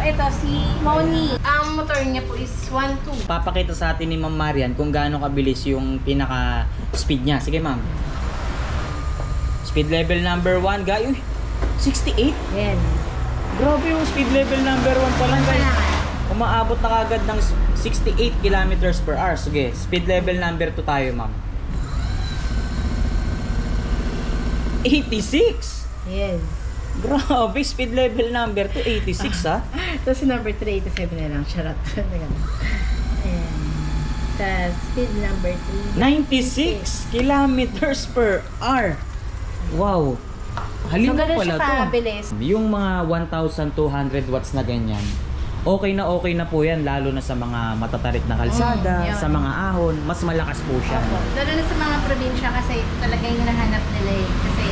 ito si Moni. Ang motor niya po is 1.2. Papakita sa atin ni Ma'am Marian kung gaano kabilis yung pinaka speed niya. Sige ma'am. Speed level number 1 guys. Uy, 68. Yes. Grabe yung speed level number 1 pa lang guys. Umaabot na kagad ng 68 kilometers per hour. Sige, speed level number 2 tayo ma'am. 86. Yes. Grabe, speed level number 2, 86 ha. Tapos number 3, 87 na lang. Charot. Ayan. Sa speed number 3, 96 kilometers per hour. Wow. Halina so, pala to. Kabilis. Yung mga 1,200 watts na ganyan, okay na po yan, lalo na sa mga matatarik na kalsada, sa mga ahon, mas malakas po siya. Opo. Lalo na sa mga probinsya kasi ito talaga yung hinahanap nila eh. Kasi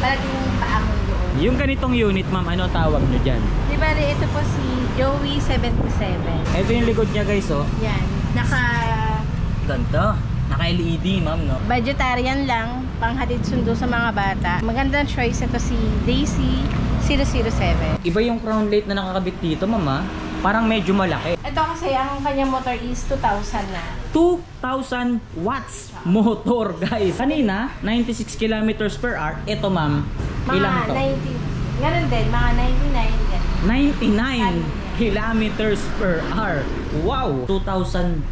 palaging paahon doon. Yung ganitong unit ma'am, ano tawag nyo dyan? Di ba ito po si Joey 77. Ito yung likod niya guys oh. Yan. Ganda. Naka-LED ma'am no? Budgetarian lang, panghatid sundo sa mga bata. Magandang choice ito si Daisy 007. Iba yung crown plate na nakakabit dito ma'am ha? Parang medyo malaki. Ito kasi ang kanyang motor is 2,000 na. 2,000 watts motor guys. Kanina 96 kilometers per hour. Ito ma'am, ilang to? 90. Ganun din, mga 99. 99 kilometers per hour. Wow! 2,000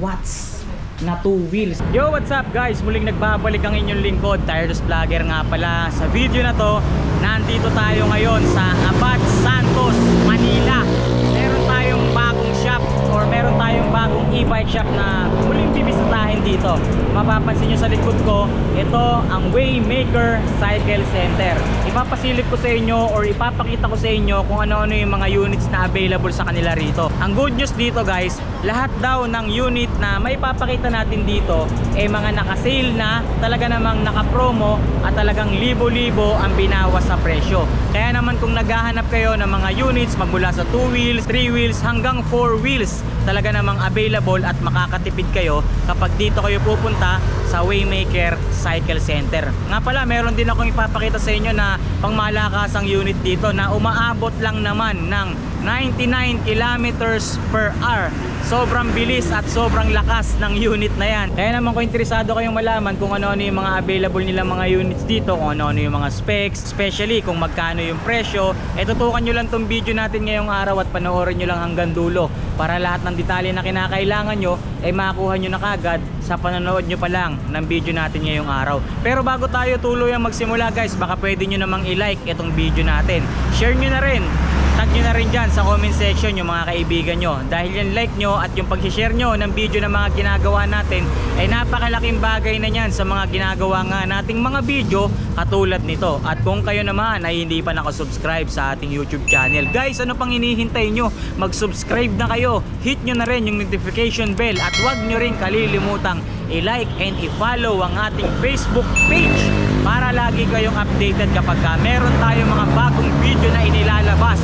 watts na 2 wheels. Yo, what's up guys? Muling nagbabalik ang inyong lingkod, Tireless Vlogger nga pala. Sa video na to, nandito tayo ngayon sa Abad Santos, Manila. Meron tayong bagong shop or meron tayong bagong e-bike shop na muling bibisitahin dito. Mapapansin nyo sa likod ko, ito ang Waymaker Cycle Center. Ipapasilip ko sa inyo or ipapakita ko sa inyo kung ano-ano yung mga units na available sa kanila rito. Ang good news dito guys, lahat daw ng unit na may papakita natin dito ay mga naka-sale na, talaga namang naka-promo at talagang libo-libo ang binawas sa presyo. Kaya naman kung naghahanap kayo ng mga units magmula sa 2 wheels, 3 wheels hanggang 4 wheels, talaga namang available at makakatipid kayo kapag dito kayo pupunta sa Waymaker Cycle Center. Nga pala, meron din akong ipapakita sa inyo na pangmalakasang unit dito na umaabot lang naman ng 99 kilometers per hour. Sobrang bilis at sobrang lakas ng unit na yan. Kaya naman kung interesado kayong malaman kung ano-ano yung mga available nilang mga units dito, kung ano-ano yung mga specs, especially kung magkano yung presyo, tutukan nyo lang tong video natin ngayong araw at panoorin nyo lang hanggang dulo para lahat ng detalye na kinakailangan nyo ay makuha nyo na kagad sa panonood nyo pa lang ng video natin ngayong araw. Pero bago tayo tuluyang magsimula guys, baka pwede nyo namang i-like itong video natin. Share nyo na rin. Tag nyo na rin dyan sa comment section yung mga kaibigan nyo. Dahil yung like nyo at yung pag-share nyo ng video ng mga ginagawa natin ay napakalaking bagay na yan sa mga ginagawa nga nating mga video katulad nito. At kung kayo naman ay hindi pa nakasubscribe sa ating YouTube channel, guys, ano pang hinihintay nyo? Mag-subscribe na kayo. Hit nyo na rin yung notification bell at huwag nyo rin kalilimutang i-like and i-follow ang ating Facebook page para lagi kayong updated kapag meron tayong mga bagong video na inilalabas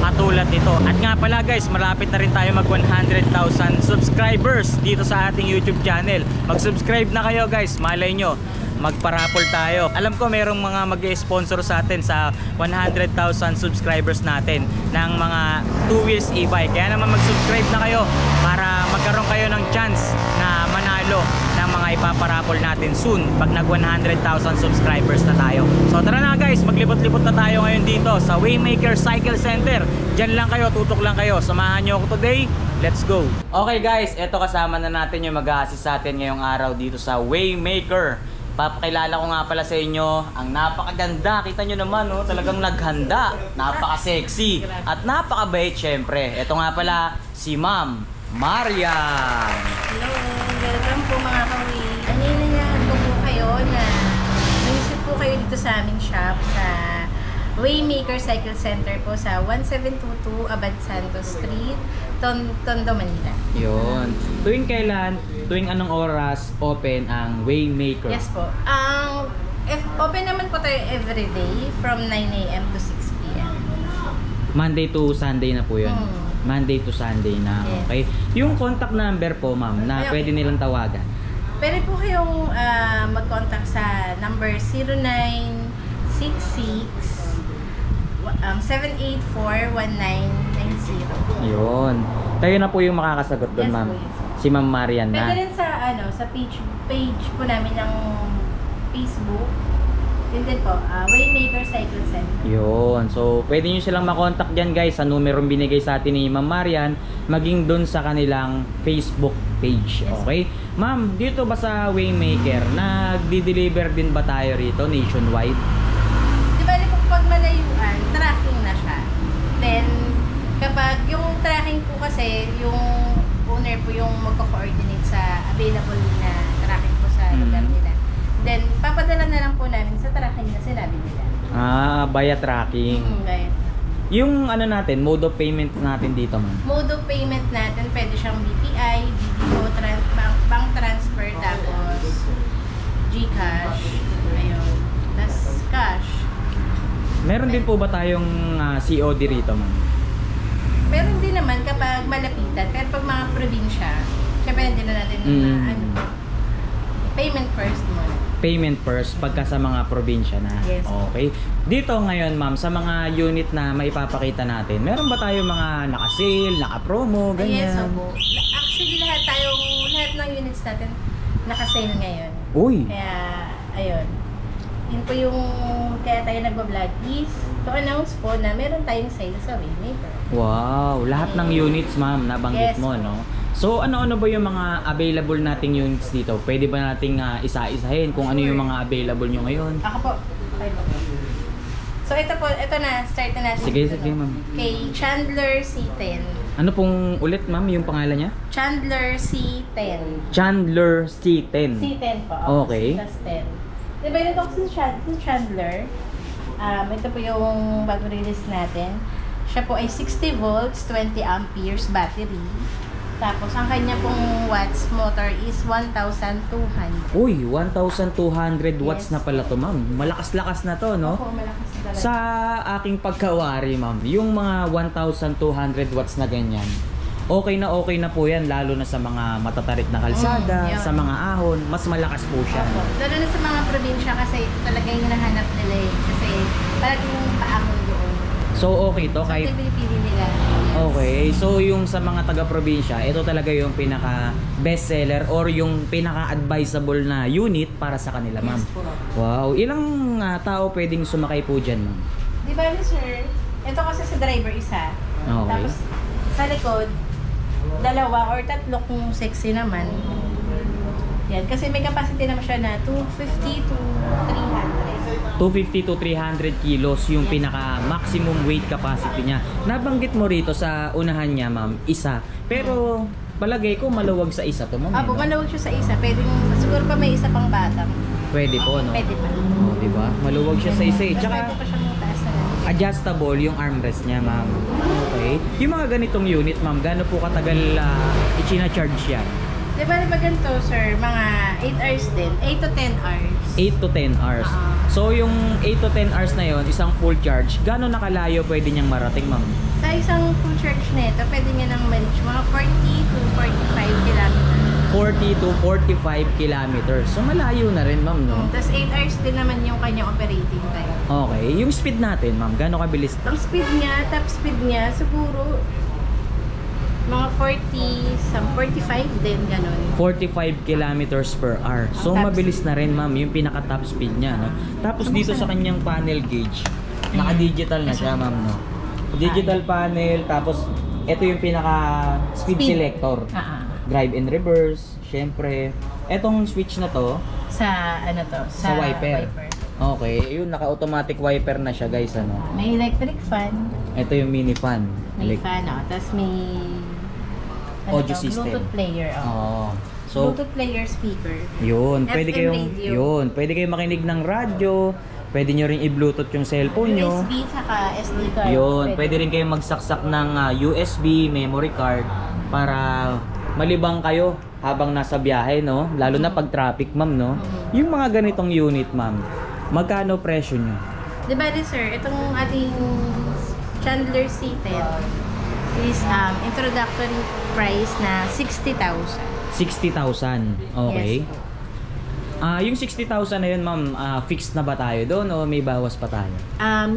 katulad nito. At nga pala guys, malapit na rin tayo mag 100,000 subscribers dito sa ating YouTube channel. Mag-subscribe na kayo guys, malay nyo magparapol tayo. Alam ko merong mga mag-sponsor sa atin sa 100,000 subscribers natin ng mga 2 wheels e-bike. Kaya naman mag-subscribe na kayo para magkaroon kayo ng chance na manalo ng mga ipaparapol natin soon pag nag 100,000 subscribers na tayo. So tara na guys, maglibot-libot na tayo ngayon dito sa Waymaker Cycle Center. Diyan lang kayo, tutok lang kayo. Samahan nyo ako today. Let's go! Okay guys, eto kasama na natin yung mag-a-assist sa atin ngayong araw dito sa Waymaker. Papakilala ko nga pala sa inyo ang napakaganda. Kita nyo naman, oh, talagang naghanda. Napaka-sexy at napakabait syempre. Ito nga pala si Ma'am Marian. Hello, welcome po mga kawi. Kanina nga po kayo na naisip po kayo dito sa aming shop sa Waymaker Cycle Center po sa 1722 Abad Santos Street, Tondo, Manila. Yun. Tuwing kailan, tuwing anong oras open ang Waymaker? Yes po. Open naman po tayo everyday from 9 AM to 6 PM. Monday to Sunday na po yun. Monday to Sunday na. Yes. Okay. Yung contact number po ma'am na pwede nilang tawagan. Pwede po kayong mag-contact sa number 0966 784-1990. Yun. Kayo na po yung makakasagot doon, Yes ma'am. po, yes. Si Ma'am Marian Pwede na. rin sa, sa page po namin ng Facebook. Yun din po, Waymaker Cycle Center. Yun. So, pwede nyo silang makontak dyan guys sa numerong binigay sa atin ni Ma'am Marian, maging dun sa kanilang Facebook page. Yes. Okay? Ma'am, dito ba sa Waymaker, nagdi-deliver din ba tayo rito nationwide? Di ba po pag malayuan, tracking na siya. Then, kapag yung tracking po kasi, yung owner po yung magko-coordinate sa available na tracking po sa lugar nila. Then, papadala na lang po namin sa tracking na sinabi nila. Via tracking. Right. Yung ano natin, mode of payment natin dito, ma'am. Mode of payment natin, pwede siyang BPI, BDO, bank transfer, tapos GCash, ayun, tas cash. Meron din po ba tayong COD rito, ma'am? Pero hindi naman kapag malapitan, pero pag mga probinsya, syempre hindi na natin payment first muna. Payment first pagka sa mga probinsya na. Yes. Okay. Dito ngayon, ma'am, sa mga unit na maipapakita natin, meron ba tayo mga naka-sale, naka-promo, ganyan? Yes, opo. Actually, lahat ng units natin naka-sale ngayon. Uy! Kaya, ayun. Yun po yung, kaya tayo nagbablog is to announce po na meron tayong sale sa Waymaker. Wow! Lahat ng units, ma'am, nabanggit Yes. mo, no? So, ano-ano ba yung mga available nating units dito? Pwede ba nating isa-isahin kung ano yung mga available nyo ngayon? Ako po. Okay po. So, ito na. Start na natin. Sige, Ito, sige, no? ma'am. Kay Chandler C10. Ano pong ulit, ma'am, yung pangalan niya? Chandler C10. Chandler C10. C10 po. Okay. C plus 10. Diba yun ito si Chandler? Ito po yung bago release natin. Siya po ay 60 volts, 20 amperes battery. Tapos, ang kanya pong watts motor is 1,200. Uy, 1,200 watts Yes. na pala to, ma'am. Malakas-lakas na to, no? Opo, malakas na talaga. Sa aking pagkawari, ma'am, yung mga 1,200 watts na ganyan, okay na po yan, lalo na sa mga matatarik na kalsada, yun. sa mga ahon, mas malakas po siya. Opo. Lalo na sa mga probinsya kasi talaga yung hinahanap nila eh. Kasi parang yung paahon doon. So, okay to, So, kahit... ito yung pinipili nila. Yes. Okay, so yung sa mga taga-probinsya, ito talaga yung pinaka best seller or yung pinaka advisable na unit para sa kanila, ma'am. Yes po. Wow, ilang tao pwedeng sumakay po dyan, ma'am? Di ba, sir? Ito kasi sa driver isa. Okay. Tapos sa likod, dalawa or tatlo kung sexy naman. Yan. Kasi may capacity naman siya na 250 to 300. 250 to 300 kilos yung pinaka maximum weight capacity niya. Nabanggit mo rito sa unahan niya, ma'am, isa. Pero palagay ko maluwag sa isa to, ma'am. Apo, no? malawag siya sa isa. Pwede siguro pa may isa pang batang. Pwede po, no? Pwede pa. Oh, di ba? Maluwag siya sa isa eh. Tapos Tsaka pwede pa siyang taas na. adjustable yung armrest niya, ma'am. Okay. Yung mga ganitong unit, ma'am, gaano po katagal i-charge yan? Di ba ganito, sir? Mga 8 hours din. 8 to 10 hours. 8 to 10 hours. So yung 8 to 10 hours na yon, isang full charge, gaano nakalayo pwede niyang marating, ma'am? Sa isang full charge nito, pwede niya nang manage mga 40 to 45 kilometers. 40 to 45 kilometers. So malayo na rin, ma'am, no? Tapos 8 hours din naman yung kanyang operating time. Okay. Yung speed natin, ma'am, gaano kabilis? Ang speed niya, top speed niya, siguro mga 40, some 45 din, ganun. 45 kilometers per hour. So Ang top mabilis na rin, ma'am, yung pinaka top speed niya, no? Tapos dito sa kanyang panel gauge, naka-digital na siya, ma'am, no? Digital panel, tapos ito yung pinaka speed selector. Drive and reverse, syempre. Etong switch na to, Sa ano to? sa wiper. Okay, yun, naka-automatic wiper na siya, guys, ano? May electric fan. Ito yung mini fan. May fan, Tapos may Audio system. Bluetooth player, Oo. So, Bluetooth player speaker. yun, pwede FM kayong radio. pwede kayong makinig ng radyo, pwede nyo rin i-bluetooth yung cellphone nyo. USB saka SD card. Yun, pwede rin kayong magsaksak ng USB memory card para malibang kayo habang nasa biyahe, no? Lalo na pag traffic, ma'am, no? Yung mga ganitong unit, ma'am, magkano presyo nyo? Di ba, sir, itong ating Chandler C10 is introductory price na 60,000. 60,000. Okay. Yes. Yung 60,000 na yun, ma'am, fixed na ba tayo doon o may bawas pa tayo?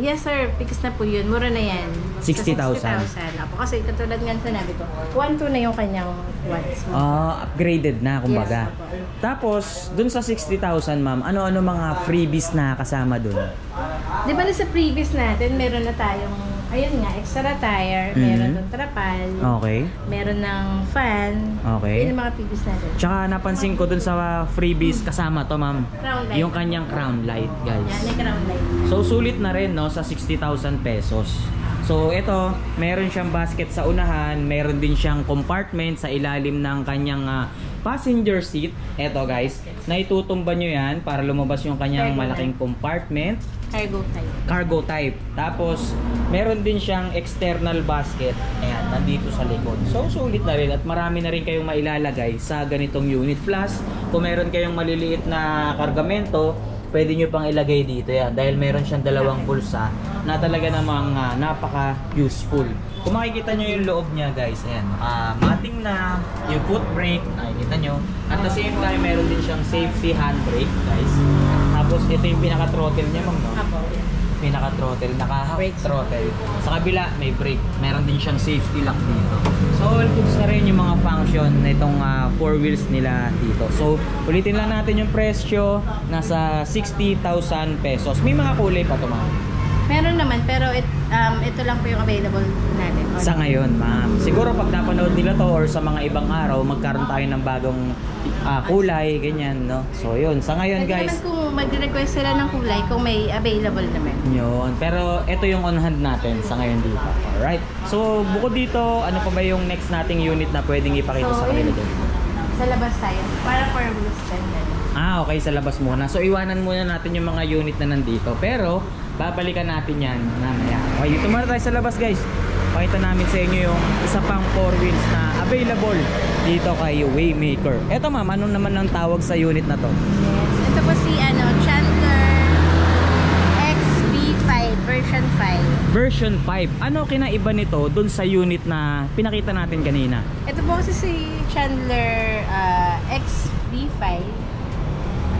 Yes sir, fix na po yun. Mura na yan. 60,000. Sa 60,000. Apo, kasi katulad nga sinabi ko, 1.2 na yung kanyang watts. Upgraded na, kumbaga. Yes, opo. Tapos, dun sa 60,000, ma'am, ano-ano mga freebies na kasama dun? Di ba sa previous natin, meron na tayong, ayun nga, extra tire, meron ng trapal, Okay. meron ng fan, Okay. yun ang mga previous natin. Tsaka napansin ko dun sa freebies kasama to, ma'am. Crown light. Yung kanyang crown light, guys. Yan, may crown light. So sulit na rin, no, sa 60,000 pesos. So ito, meron siyang basket sa unahan, meron din siyang compartment sa ilalim ng kanyang passenger seat. Ito guys, naitutumba nyo yan para lumabas yung kanyang Cargo malaking compartment. Cargo type. Cargo type. Tapos, meron din siyang external basket. Ayan, nandito sa likod. So, sulit na rin at marami na rin kayong mailalagay sa ganitong unit. Plus, kung meron kayong maliliit na kargamento, pwede nyo pang ilagay dito yan. Dahil meron siyang dalawang bulsa na talaga namang napaka-useful. Kung makikita nyo yung loob niya guys, ayan, mating na yung foot brake, nakikita nyo. At the same time, meron din siyang safety handbrake guys. Tapos ito yung pinaka-throttle niya, ma'am, no? Apo. Pinaka-throttle, naka-half Brake. throttle. Sa kabila, may brake. Meron din siyang safety lock dito. So, all goods na rin yung mga function na itong 4 wheels nila dito. So, ulitin lang natin yung presyo. Nasa 60,000 pesos. May mga kulay pa ito, ma'am. Meron naman, pero ito lang po yung available natin. Sa ngayon, ma'am. Siguro pag napanood nila to or sa mga ibang araw, magkaroon tayo ng bagong kulay, ganyan, no? So, yun. Sa ngayon, Pwede guys. naman kung mag-request sila ng kulay kung may available naman. Yun. Pero ito yung on hand natin sa ngayon dito. Alright. So, bukod dito, ano pa ba yung next nating unit na pwedeng ipakita sa kanila yun, din? sa labas tayo. Para for wheels din. Okay, sa labas muna. So, iwanan muna natin yung mga unit na nandito. Pero, babalikan natin yan mamaya. Okay, dito muna tayo sa labas, guys. Pakita namin sa inyo yung isa pang 4 wheels na available dito kay Waymaker. Eto, ma'am, anong naman ang tawag sa unit na to? Yes. Ito po si Chandler XB5 version 5. Version 5. Ano kinaiba nito dun sa unit na pinakita natin kanina? Ito po kasi si Chandler XB5.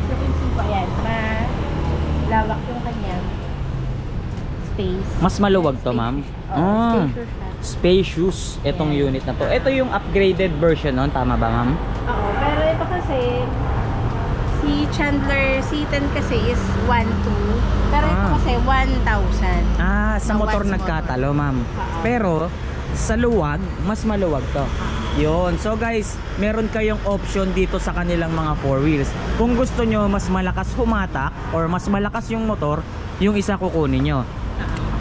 Napansin ko, ayan, malawak yung kanyang space. Mas maluwag to, ma'am? Spacious siya. Spacious itong unit na to. Ito yung upgraded version nun, tama ba, ma'am? Oo, pero ito kasi si Chandler C10 kasi is 1.2, pero ito kasi 1,000. Sa motor watts nagkatalo, ma'am. Oo. Pero sa luwag, mas maluwag to. Yun. So guys, meron kayong option dito sa kanilang mga 4 wheels. Kung gusto nyo mas malakas humatak or mas malakas yung motor, yung isa kukunin nyo.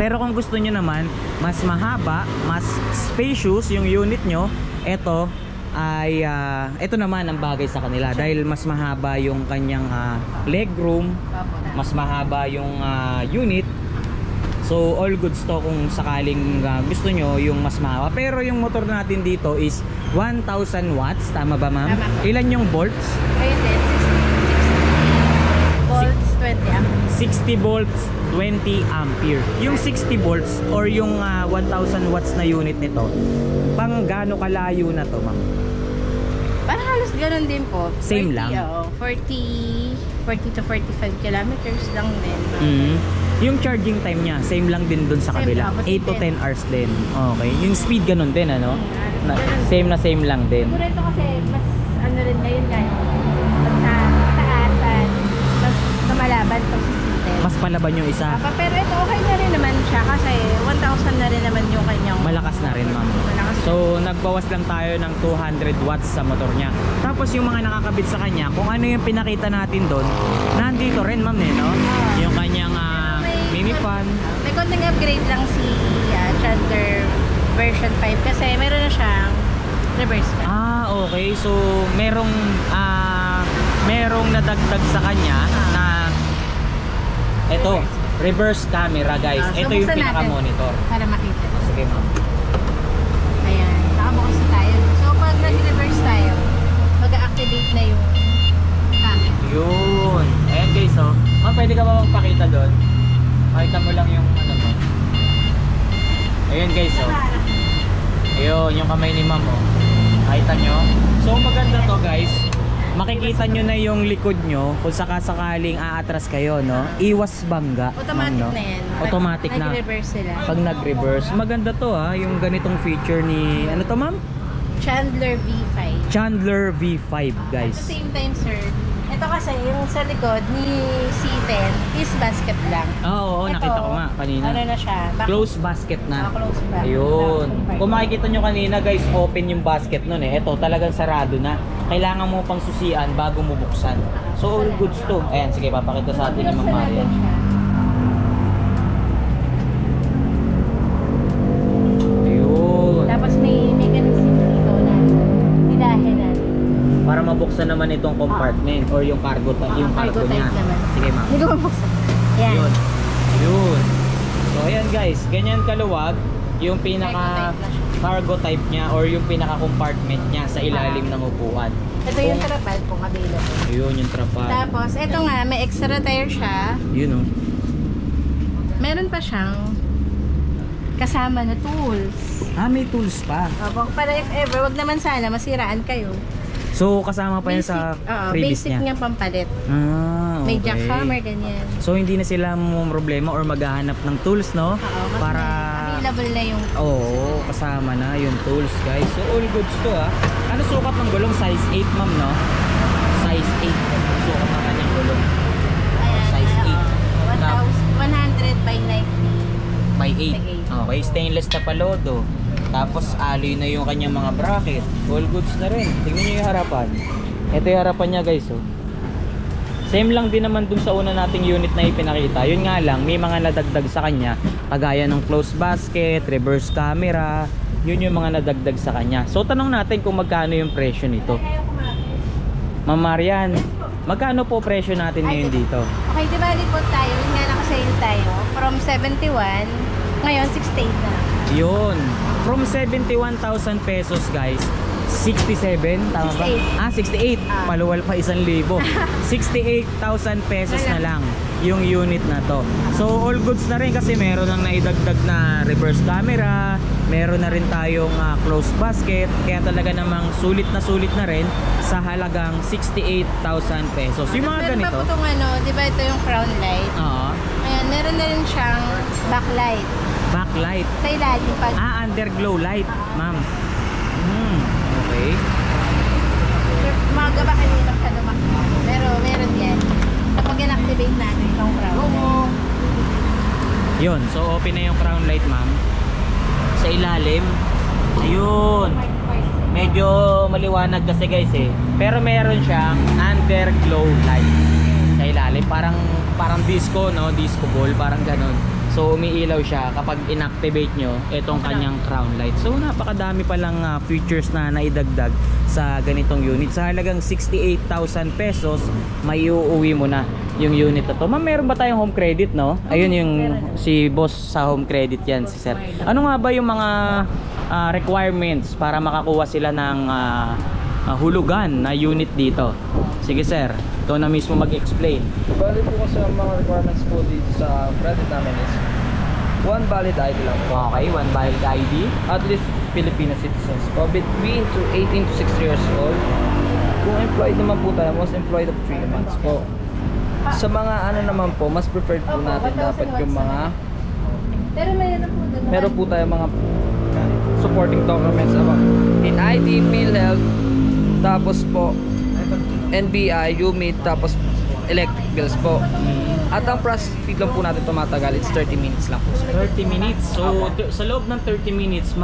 Pero kung gusto nyo naman mas mahaba, mas spacious yung unit nyo, ito ay ito naman ang bagay sa kanila dahil mas mahaba yung kanyang legroom, mas mahaba yung unit. So all goods to kung sakaling gusto nyo yung mas mahaba. Pero yung motor natin dito is 1,000 watts, tama ba, ma'am? Tama. Ilan yung volts? Ayun din, 60 volts, 20 amperes. 60 volts, 20 ampere. Yung 60 volts or yung 1,000 watts na unit nito, pang gaano kalayo na to, ma'am? Parang halos ganun din po. Same 40, lang? Oo, 40 to 45 kilometers lang din. Yung charging time niya, same lang din dun sa Same kabila. lang, 8 to 10 hours din. Okay. Yung speed ganun din, ano? Ganun. Same lang din. Siguro ito kasi mas ano rin ngayon guys. Pag sa taasan, mas lumalaban pag sa system. Mas palaban yung isa. Pero ito okay na rin naman siya kasi 1,000 na rin naman yung kanyang Malakas na rin, ma'am. malakas. So, nagbawas lang tayo ng 200 watts sa motor niya. Tapos yung mga nakakabit sa kanya, kung ano yung pinakita natin doon, nandito rin, ma'am, no? Yung kanyang mini fan. May konting upgrade lang si Chandler version 5 kasi meron na siyang reverse cam. Okay. So, merong nadagdag sa kanya na ito, reverse camera, guys. So Ito yung buksan natin pinaka-monitor. para makita. Sige, ma'am. Ayan, nakabukas na tayo. So pag nag-reverse tayo, mag-activate na yung camera. Yun. Ayan, guys, oh. Ma'am, pwede ka ba magpakita doon? Pakita mo lang yung ano mo. Ayun, guys, oh. Ayun, yung kamay ni ma'am, oh. Nakita nyo? So, maganda to, guys. makikita nyo na yung likod nyo kung sakasakaling aatras kayo, no? Iwas bangga. Automatic ma'am, no? na yan. Automatic na. Nag-reverse sila. Pag nag-reverse. Maganda to ha, yung ganitong feature ni, ano to ma'am? Chandler V5. Chandler V5 guys. At the same time, sir, ito kasi yung sa likod ni C10 is basket lang. Oo, Ito, nakita ko nga kanina. Ano na siya? Close basket na. Close ba? Ayun. Kung makikita nyo kanina guys, open yung basket nun eh. Ito talagang sarado na. Kailangan mo pang susian bago mo buksan. So all goods to. Ayan, sige papakita sa atin ni Ma'am Marian. Ayun. Tapos may mechanism dito na hilahin na. Para mabuksan naman itong compartment or yung cargo yung cargo niya. type naman. Sige ma'am. Hindi ko mabuksan. Yan. Ayun. Ayun. So ayan guys, ganyan kaluwag yung pinaka cargo type niya or yung pinaka compartment niya sa ilalim ng upuan. Ito yung trapal kung available. Ayun yung trapal. Tapos, ito nga, may extra tire siya. Yun oh. Meron pa siyang kasama na tools. Ah, may tools pa. Opo, para if ever, wag naman sana masiraan kayo. So kasama pa yan sa freebies basic niya. niya pampalit. Ah, okay. May jackhammer, ganyan. So hindi na sila problema or maghahanap ng tools, no? Oo, kasi Para available na yung oo, kasama na yung tools, guys. So all goods to ah. Ano sukat ng gulong? Size 8, ma'am, no? Size 8. Sukat ng kanyang gulong. Size 8. 100 by 90. By 8. Okay, stainless na palodo. Tapos alloy na yung kanyang mga bracket. All goods na rin. Tingnan nyo yung harapan. Ito yung harapan niya, guys, oh. Same lang din naman dun sa una nating unit na ipinakita. Yun nga lang, may mga nadagdag sa kanya. Kagaya ng closed basket, reverse camera. Yun yung mga nadagdag sa kanya. So tanong natin kung magkano yung presyo nito. Ma'am Marian, magkano po presyo natin ngayon dito? Okay, di ba po tayo? Yun nga naka-sale tayo. From 71, ngayon 68 na. Yun. From 71,000 pesos, guys. 67, tama ba? 68. 68. Paluwal pa 1,000. 68,000 pesos na lang yung unit na to. So all goods na rin kasi meron nang naidagdag na reverse camera, meron na rin tayong closed basket, kaya talaga namang sulit na rin sa halagang 68,000 pesos. Yung mga Meron ganito. pa po itong ano, di ba ito yung crown light? Oo. Ayan, meron na rin siyang backlight. Backlight. Sa ilalim pag Underglow light, ma'am. Okay. Umaga ba kanina siya lumaki? Pero meron yan. Kapag in-activate natin itong crown light. Yun, so open na yung crown light, ma'am. Sa ilalim. Ayun. Medyo maliwanag kasi guys eh. Pero meron siyang underglow light sa ilalim. Parang disco, no? Disco ball, parang ganun. So umiilaw siya kapag inactivate nyo itong kanyang crown light. So napakadami palang features na naidagdag sa ganitong unit. Sa halagang 68,000 pesos, may uuwi mo na yung unit na to. Ma'am, meron ba tayong home credit, no? Ayun yung si boss sa home credit yan, si sir. Ano nga ba yung mga requirements para makakuha sila ng hulugan na unit dito? Sige sir, ito na mismo mag-explain. Bali po kasi ang mga requirements po dito sa credit namin is one valid ID lang po. Okay, one valid ID. At least Filipino citizens po. Between 18 to 60 years old. Kung employed naman po tayo, most employed of 3 months po. Sa mga ano naman po, mas preferred po natin dapat yung mga Pero meron po tayo mga supporting documents in ID, PhilHealth, tapos po NBI, UMID, tapos electric bills po. At ang process speed lang po natin tumatagal, it's 30 minutes lang po. 30 minutes. So sa loob ng 30 minutes,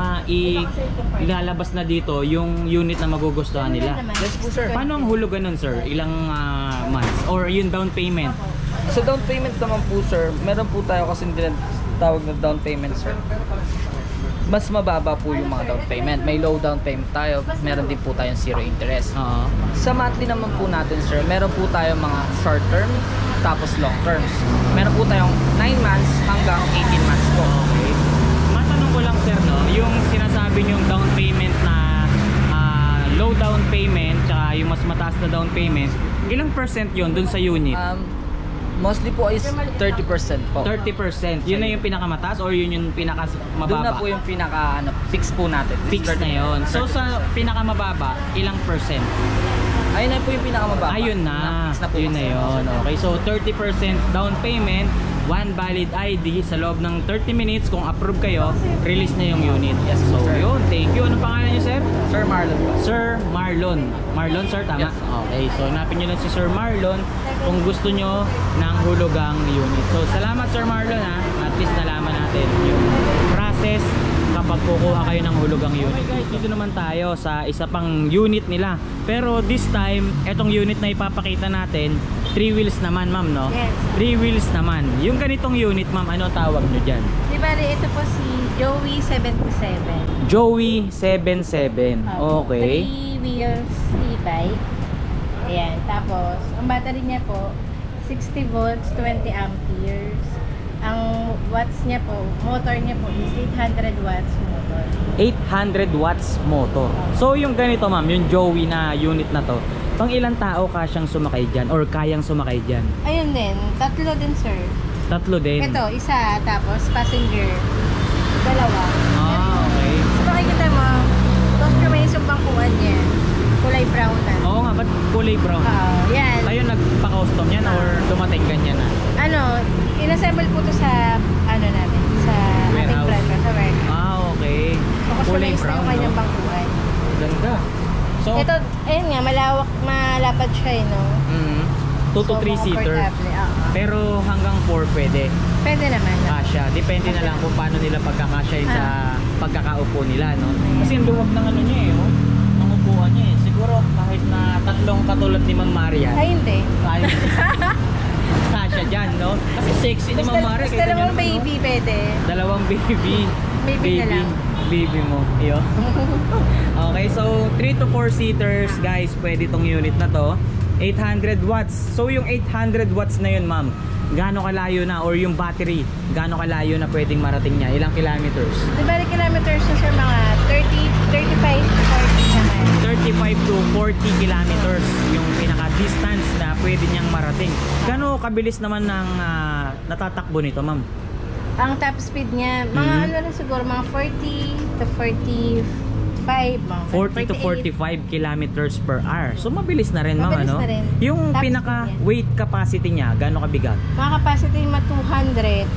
ilalabas na dito yung unit na magugustuhan nila. Yes po sir. Paano ang hulugan nun sir? Ilang months? Or yung down payment? Sa down payment naman po sir, meron po tayo kasi tawag na down payment sir. Mas mababa po yung mga down payment. May low down payment tayo, meron din po tayong zero interest. Oo. Sa monthly naman po natin sir, meron po tayong mga short term, tapos long terms. Meron po tayong 9 months hanggang 18 months po. Okay. Matanong ko lang sir, no? Yung sinasabi nyong down payment na low down payment tsaka yung mas mataas na down payment, ilang percent yun dun sa unit? Mostly po is 30% po. 30%. Yun na yung pinakamataas or yun yung pinakamababa? Doon na po yung pinaka fix po natin. Fix na yun. So sa pinakamababa, ilang percent? Ayun na po yung pinakamababa. Ayun na. Na-fix na po Yun na kasi. yun. Okay, so 30% down payment, 1 valid ID sa loob ng 30 minutes. Kung approve kayo, release na yung unit. Yes, So sir. yun, thank you. Anong pangalan niyo, sir? Sir Marlon po. Sir Marlon. Marlon, sir, tama? Yes. Okay, so hanapin nyo lang si Sir Marlon kung gusto nyo ng hulugang unit. So salamat, Sir Marlon, ha. At least nalaman natin yung process kapag kukuha kayo ng hulugang unit. Okay guys, dito naman tayo sa isa pang unit nila. Pero this time, etong unit na ipapakita natin, 3 wheels naman, ma'am, no? Yes. 3 wheels naman. Yung ganitong unit, ma'am, ano tawag nyo dyan? Di ba ito po si Joey 77. Joey 77. Okay. 3 wheels e-bike. Ayan. Tapos, ang battery niya po, 60 volts, 20 amperes. Ang watts niya po, motor niya po is 800 watts motor. 800 watts motor. So yung ganito, ma'am, yung Joey na unit na to, pang ilang tao kasyang sumakay dyan or kayang sumakay dyan? Ayun din, tatlo din sir. Tatlo din. Ito, isa, tapos passenger, dalawa. Ah, okay. So makikita mo, customize yung bangkuan niya. Kulay brown na. Oo nga, ba't kulay brown? Yan. Kayo nagpa-custom yan or dumating ganyan na? Ano, inassemble po to sa, ano namin, sa ating Warehouse. brand, sa warehouse. Ah, okay. So, Kulay customize na brown, yung kanyang no? bangkuan. Ganda. So, Ito, ayun nga, malapad siya eh, no? 2 to 3 seater. comfortable, oo. Pero hanggang 4 pwede. Pwede naman. No? Kasya. Depende na lang kung paano nila pagkakasyahin sa pagkakaupo nila, no? Kasi yung luwag ng ano niya eh, oh. Ang upuan niya eh. Siguro kahit na tatlong katulad ni Ma'am Maria. Ay, hindi. Ay, kasya dyan, no? Kasi sexy ni Ma'am Maria. Basta Kita niyo dalawang naman, no? baby, pwede. Dalawang baby. Baby na lang. Baby mo. Iyo. Okay, so 3 to 4 seaters, guys. Pwede tong unit na to. 800 watts. So yung 800 watts na yun, ma'am, gaano kalayo na, or yung battery, gaano kalayo na pwedeng marating niya? Ilang kilometers? Di ba kilometers na sir, mga 35 to 40 naman. 35 to 40 kilometers yung pinaka-distance na pwede niyang marating. Gaano kabilis naman ng natatakbo nito, ma'am? Ang top speed niya, mga ano na siguro, mga 40 to 45, mga 40 to 45 kilometers per hour. So mabilis na rin, ma'am, Mabilis ano? na rin. Yung Top pinaka speed niya. weight capacity niya, gaano kabigat? Mga capacity mga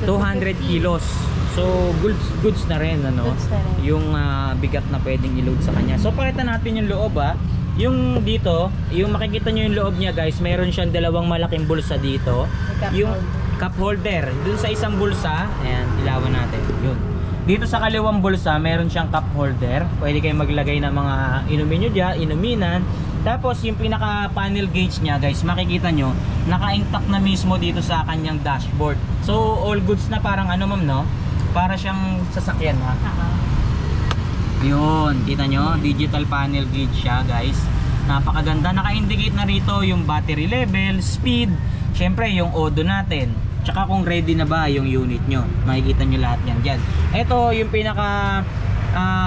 200 to 200 250. kilos. So goods na rin, ano? Goods na rin. Yung bigat na pwedeng i-load sa kanya. So pakita natin yung loob, Yung dito, yung makikita nyo yung loob niya, guys, mayroon siyang dalawang malaking bulsa dito. May cup Yung holder. cup holder. Dun sa isang bulsa, ayan, ilawan natin. Yun. Dito sa kaliwang bulsa, meron siyang cup holder. Pwede kayong maglagay ng mga inumin nyo dyan, inuminan. Tapos yung pinaka panel gauge niya, guys, makikita nyo, naka-intact na mismo dito sa kanyang dashboard. So all goods na, parang ano, ma'am, no? Para siyang sasakyan, ha? Yun, kita nyo, digital panel gauge siya, guys. Napakaganda. Naka-indicate na rito yung battery level, speed, syempre yung odo natin, tsaka kung ready na ba yung unit nyo. Makikita nyo lahat yan dyan. Ito yung pinaka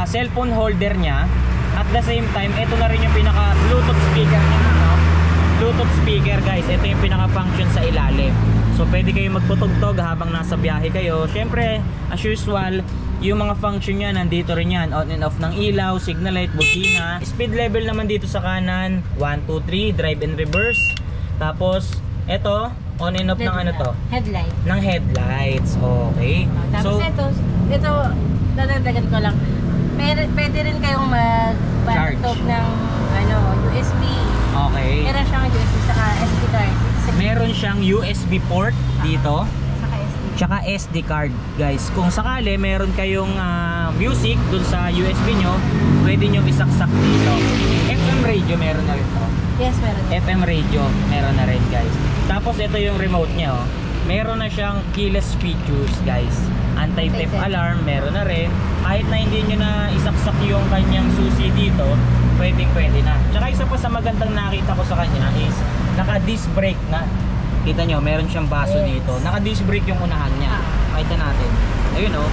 cellphone holder nya. At the same time, ito na rin yung pinaka Bluetooth speaker nya, no? Bluetooth speaker, guys. Ito yung pinaka function sa ilalim. So pwede kayo magputugtog habang nasa biyahe kayo. Syempre, as usual, yung mga function niya nandito rin yan. On and off ng ilaw, signal light, buzina. Speed level naman dito sa kanan, 1, 2, 3, drive and reverse. Tapos ito, on and off ng ano to? Headlight. Ng headlights. Okay. Tapos ito, dadagdagan ko lang. Pwede rin kayong mag-laptop ng ano, USB. Okay. Meron siyang USB saka SD card. Meron siyang USB port dito. Saka SD. Tsaka SD card, guys. Kung sakali meron kayong music dun sa USB nyo, pwede nyo isaksak dito. FM radio meron na rin to. Yes, meron. FM radio meron na rin, guys. Tapos ito yung remote nya, oh. Meron na siyang keyless features, guys. Anti-theft alarm meron na rin. Kahit na hindi nyo na isaksak yung kanyang susi dito, pwede na. Tsaka isa pa sa magandang nakita ko sa kanya is naka-disc brake na. Kita nyo, meron siyang baso dito. Naka-disc brake yung unahan niya. Makita natin. Ayun, oh.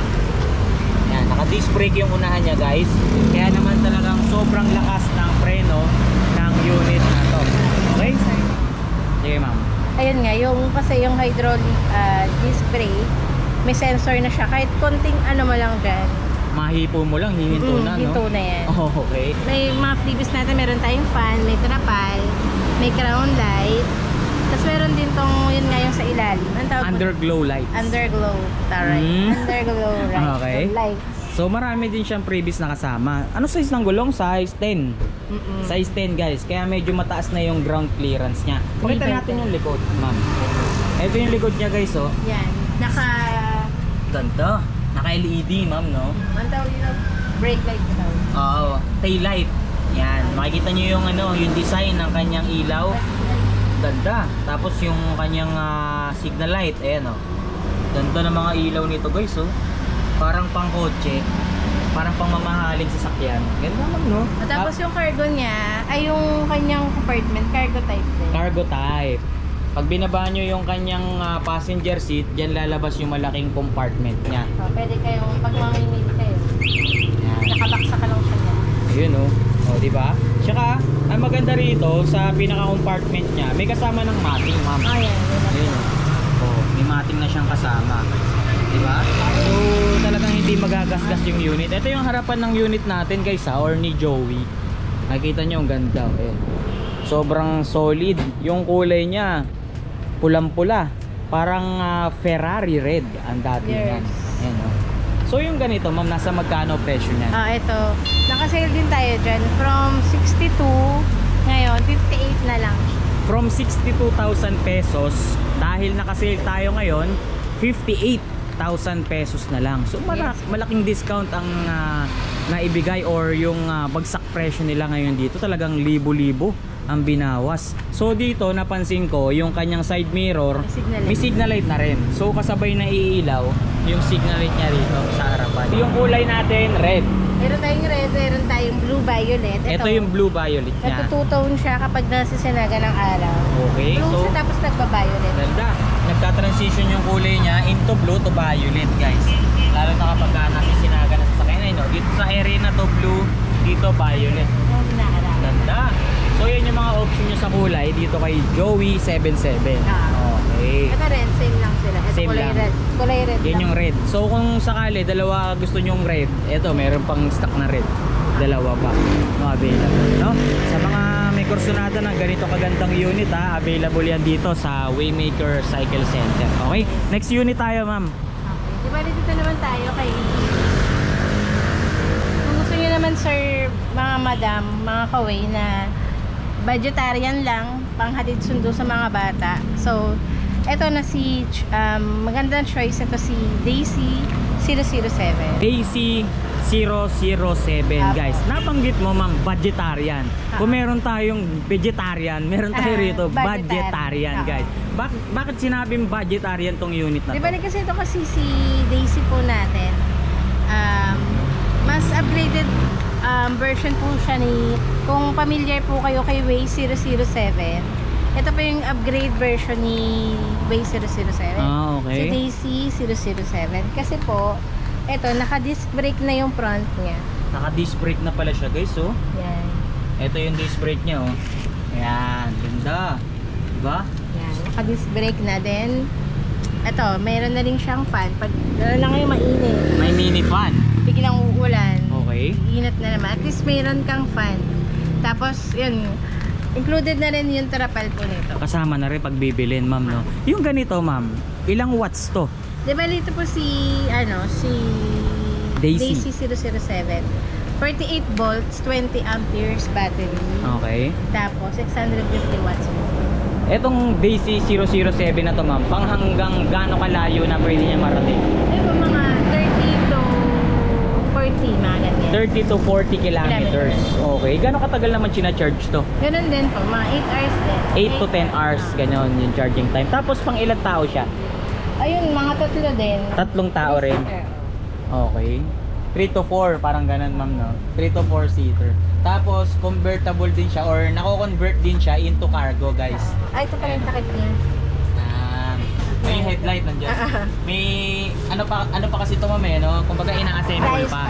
Yan, naka-disc brake yung unahan niya, guys. Kaya naman talagang sobrang lakas ng preno ng unit na to. Okay? Sige, ma'am. Ayun nga, kasi yung hydraulic disc brake, may sensor na siya. Kahit konting ano mo lang dyan, mahipo mo lang, hihinto na, no? Hinto na yan. Oh, okay. May mga freebies natin, meron tayong fan, may trapal, may crown light. Tapos meron din tong, yun nga yung sa ilalim. Ang tawag mo? Underglow lights. Underglow. Taray. Okay. Underglow lights. So marami din siyang previous na kasama. Ano size ng gulong? Size 10. Size 10 guys. Kaya medyo mataas na yung ground clearance niya. Pakita natin yung likod, ma'am. Ito yung likod niya guys, oh. Yan. Ganda. Naka LED, ma'am, no? Ang tawag dito? Brake light na tawag. Oo. Tail light. Yan. Makikita niyo yung ano, yung design ng kanyang ilaw. Ganda. Tapos yung kanyang signal light. Ayan, oh. Ganda ng mga ilaw nito guys, oh. Parang pang kotse, parang pang mamahaling sasakyan. Ganda naman, no? Tapos yung cargo niya, ay yung kanyang compartment, cargo type din. Cargo type. Pag binaba nyo yung kanyang passenger seat, dyan lalabas yung malaking compartment niya. Pwede kayong, pag mamimili kayo, nakabaksa ka lang siya niya. Ayun, oh. O, diba? Tsaka, ang maganda rito, sa pinaka-compartment niya, may kasama ng mating, ma'am. Ayan. Ayun, oh. May mating na siyang kasama. Diba? So, talagang hindi magagasgas yung unit. Ito yung harapan ng unit natin guys, or ni Joey. Nakikita nyo, ang ganda. Ayan. Sobrang solid. Yung kulay niya, pulang-pula. Parang Ferrari red ang dati niyan. Ayan, oh. So, yung ganito, ma'am, nasa magkano presyo niyan? Ito. Nakasale din tayo dyan. From 62, ngayon, 58 na lang. From 62,000 pesos, dahil nakasale tayo ngayon, 58,000 pesos na lang. So malaking discount ang naibigay or yung bagsak presyo nila ngayon dito. Talagang libo-libo ang binawas. So dito napansin ko yung kanyang side mirror may signal light na rin. So kasabay na iilaw yung signal light niya rito sa harapan. Yung kulay natin red. Meron tayong red, meron tayong blue violet. Ito yung blue violet niya. Nagtutone siya kapag nasisinaga ng araw. Okay. Blue So tapos nagba-violet. ganda. Nagta-transition yung kulay niya into blue to violet guys. Lalo na kapag nasisinaga na sa sakyan. No? Dito sa area na to blue, dito violet. Ganda. So yan yung mga option nyo sa kulay dito kay Joey 77. Okay. Ito red, same lang sila. Ito Same kulay lang. red. Kulay red Yan lang. yung red. So kung sakali dalawa gusto nyong red, eto meron pang stock na red. Dalawa pa. No, available, no? Sa mga may kursunada ng ganito kagandang unit available yan dito sa Waymaker Cycle Center. Okay? Next unit tayo, ma'am. Okay. Diba dito naman tayo kay... Kung gusto nyo naman sir, mga madam, mga kaway na vegetarian lang, panghatid sundo sa mga bata. So, eto na si magandang choice ito si Daisy 007. Daisy 007 guys. Nabanggit mo ma'am, vegetarian. Kung meron tayong vegetarian, meron tayo rito vegetarian guys. Bakit sinabing vegetarian tong unit na to? Diba kasi ito kasi si Daisy po natin, mas upgraded version po siya ni, kung familiar po kayo kay Way 007, ito po yung upgrade version ni Way 007. Okay. Si Daisy 007. Kasi po, ito, naka-disc brake na yung front niya. Naka-disc brake na pala siya guys, oh. Yan. Ito yung disc brake niya, oh. Ayan, ganda. Diba? Yan, naka-disc brake na din. Ito, mayroon na rin siyang fan. Pag lalo na ngayon mainit, May mini fan. biglang uulan. Okay. Init na naman. At least mayroon kang fan. Tapos, yun, included na rin yung trapal po nito. Kasama na rin pag bibilin, ma'am, no? Yung ganito, ma'am, ilang watts to? Diba dito po si Daisy 007. 48 volts, 20 amperes battery. Okay. Tapos 650 watts po. Etong Daisy 007 na to, ma'am, pang hanggang gaano kalayo na pwede niya marating? Ito mga 30 to 40, mga ganyan. 30 to 40 kilometers. Okay. Gaano katagal naman sina-charge to? Ganun din po, mga 8 hours din. 8 to 10 hours, ganon yung charging time. Tapos pang ilang tao siya? Ayun, mga tatlo din. Tatlong tao rin. Okay. 3 to 4, parang ganun, ma'am, no? 3 to 4 seater. Tapos convertible din siya or nako-convert din siya into cargo, guys. Ay, ito pa yung takip niya. May headlight nandiyan. May ano pa kasi ito, ma'am, no? Kumbaga ina-assemble pa.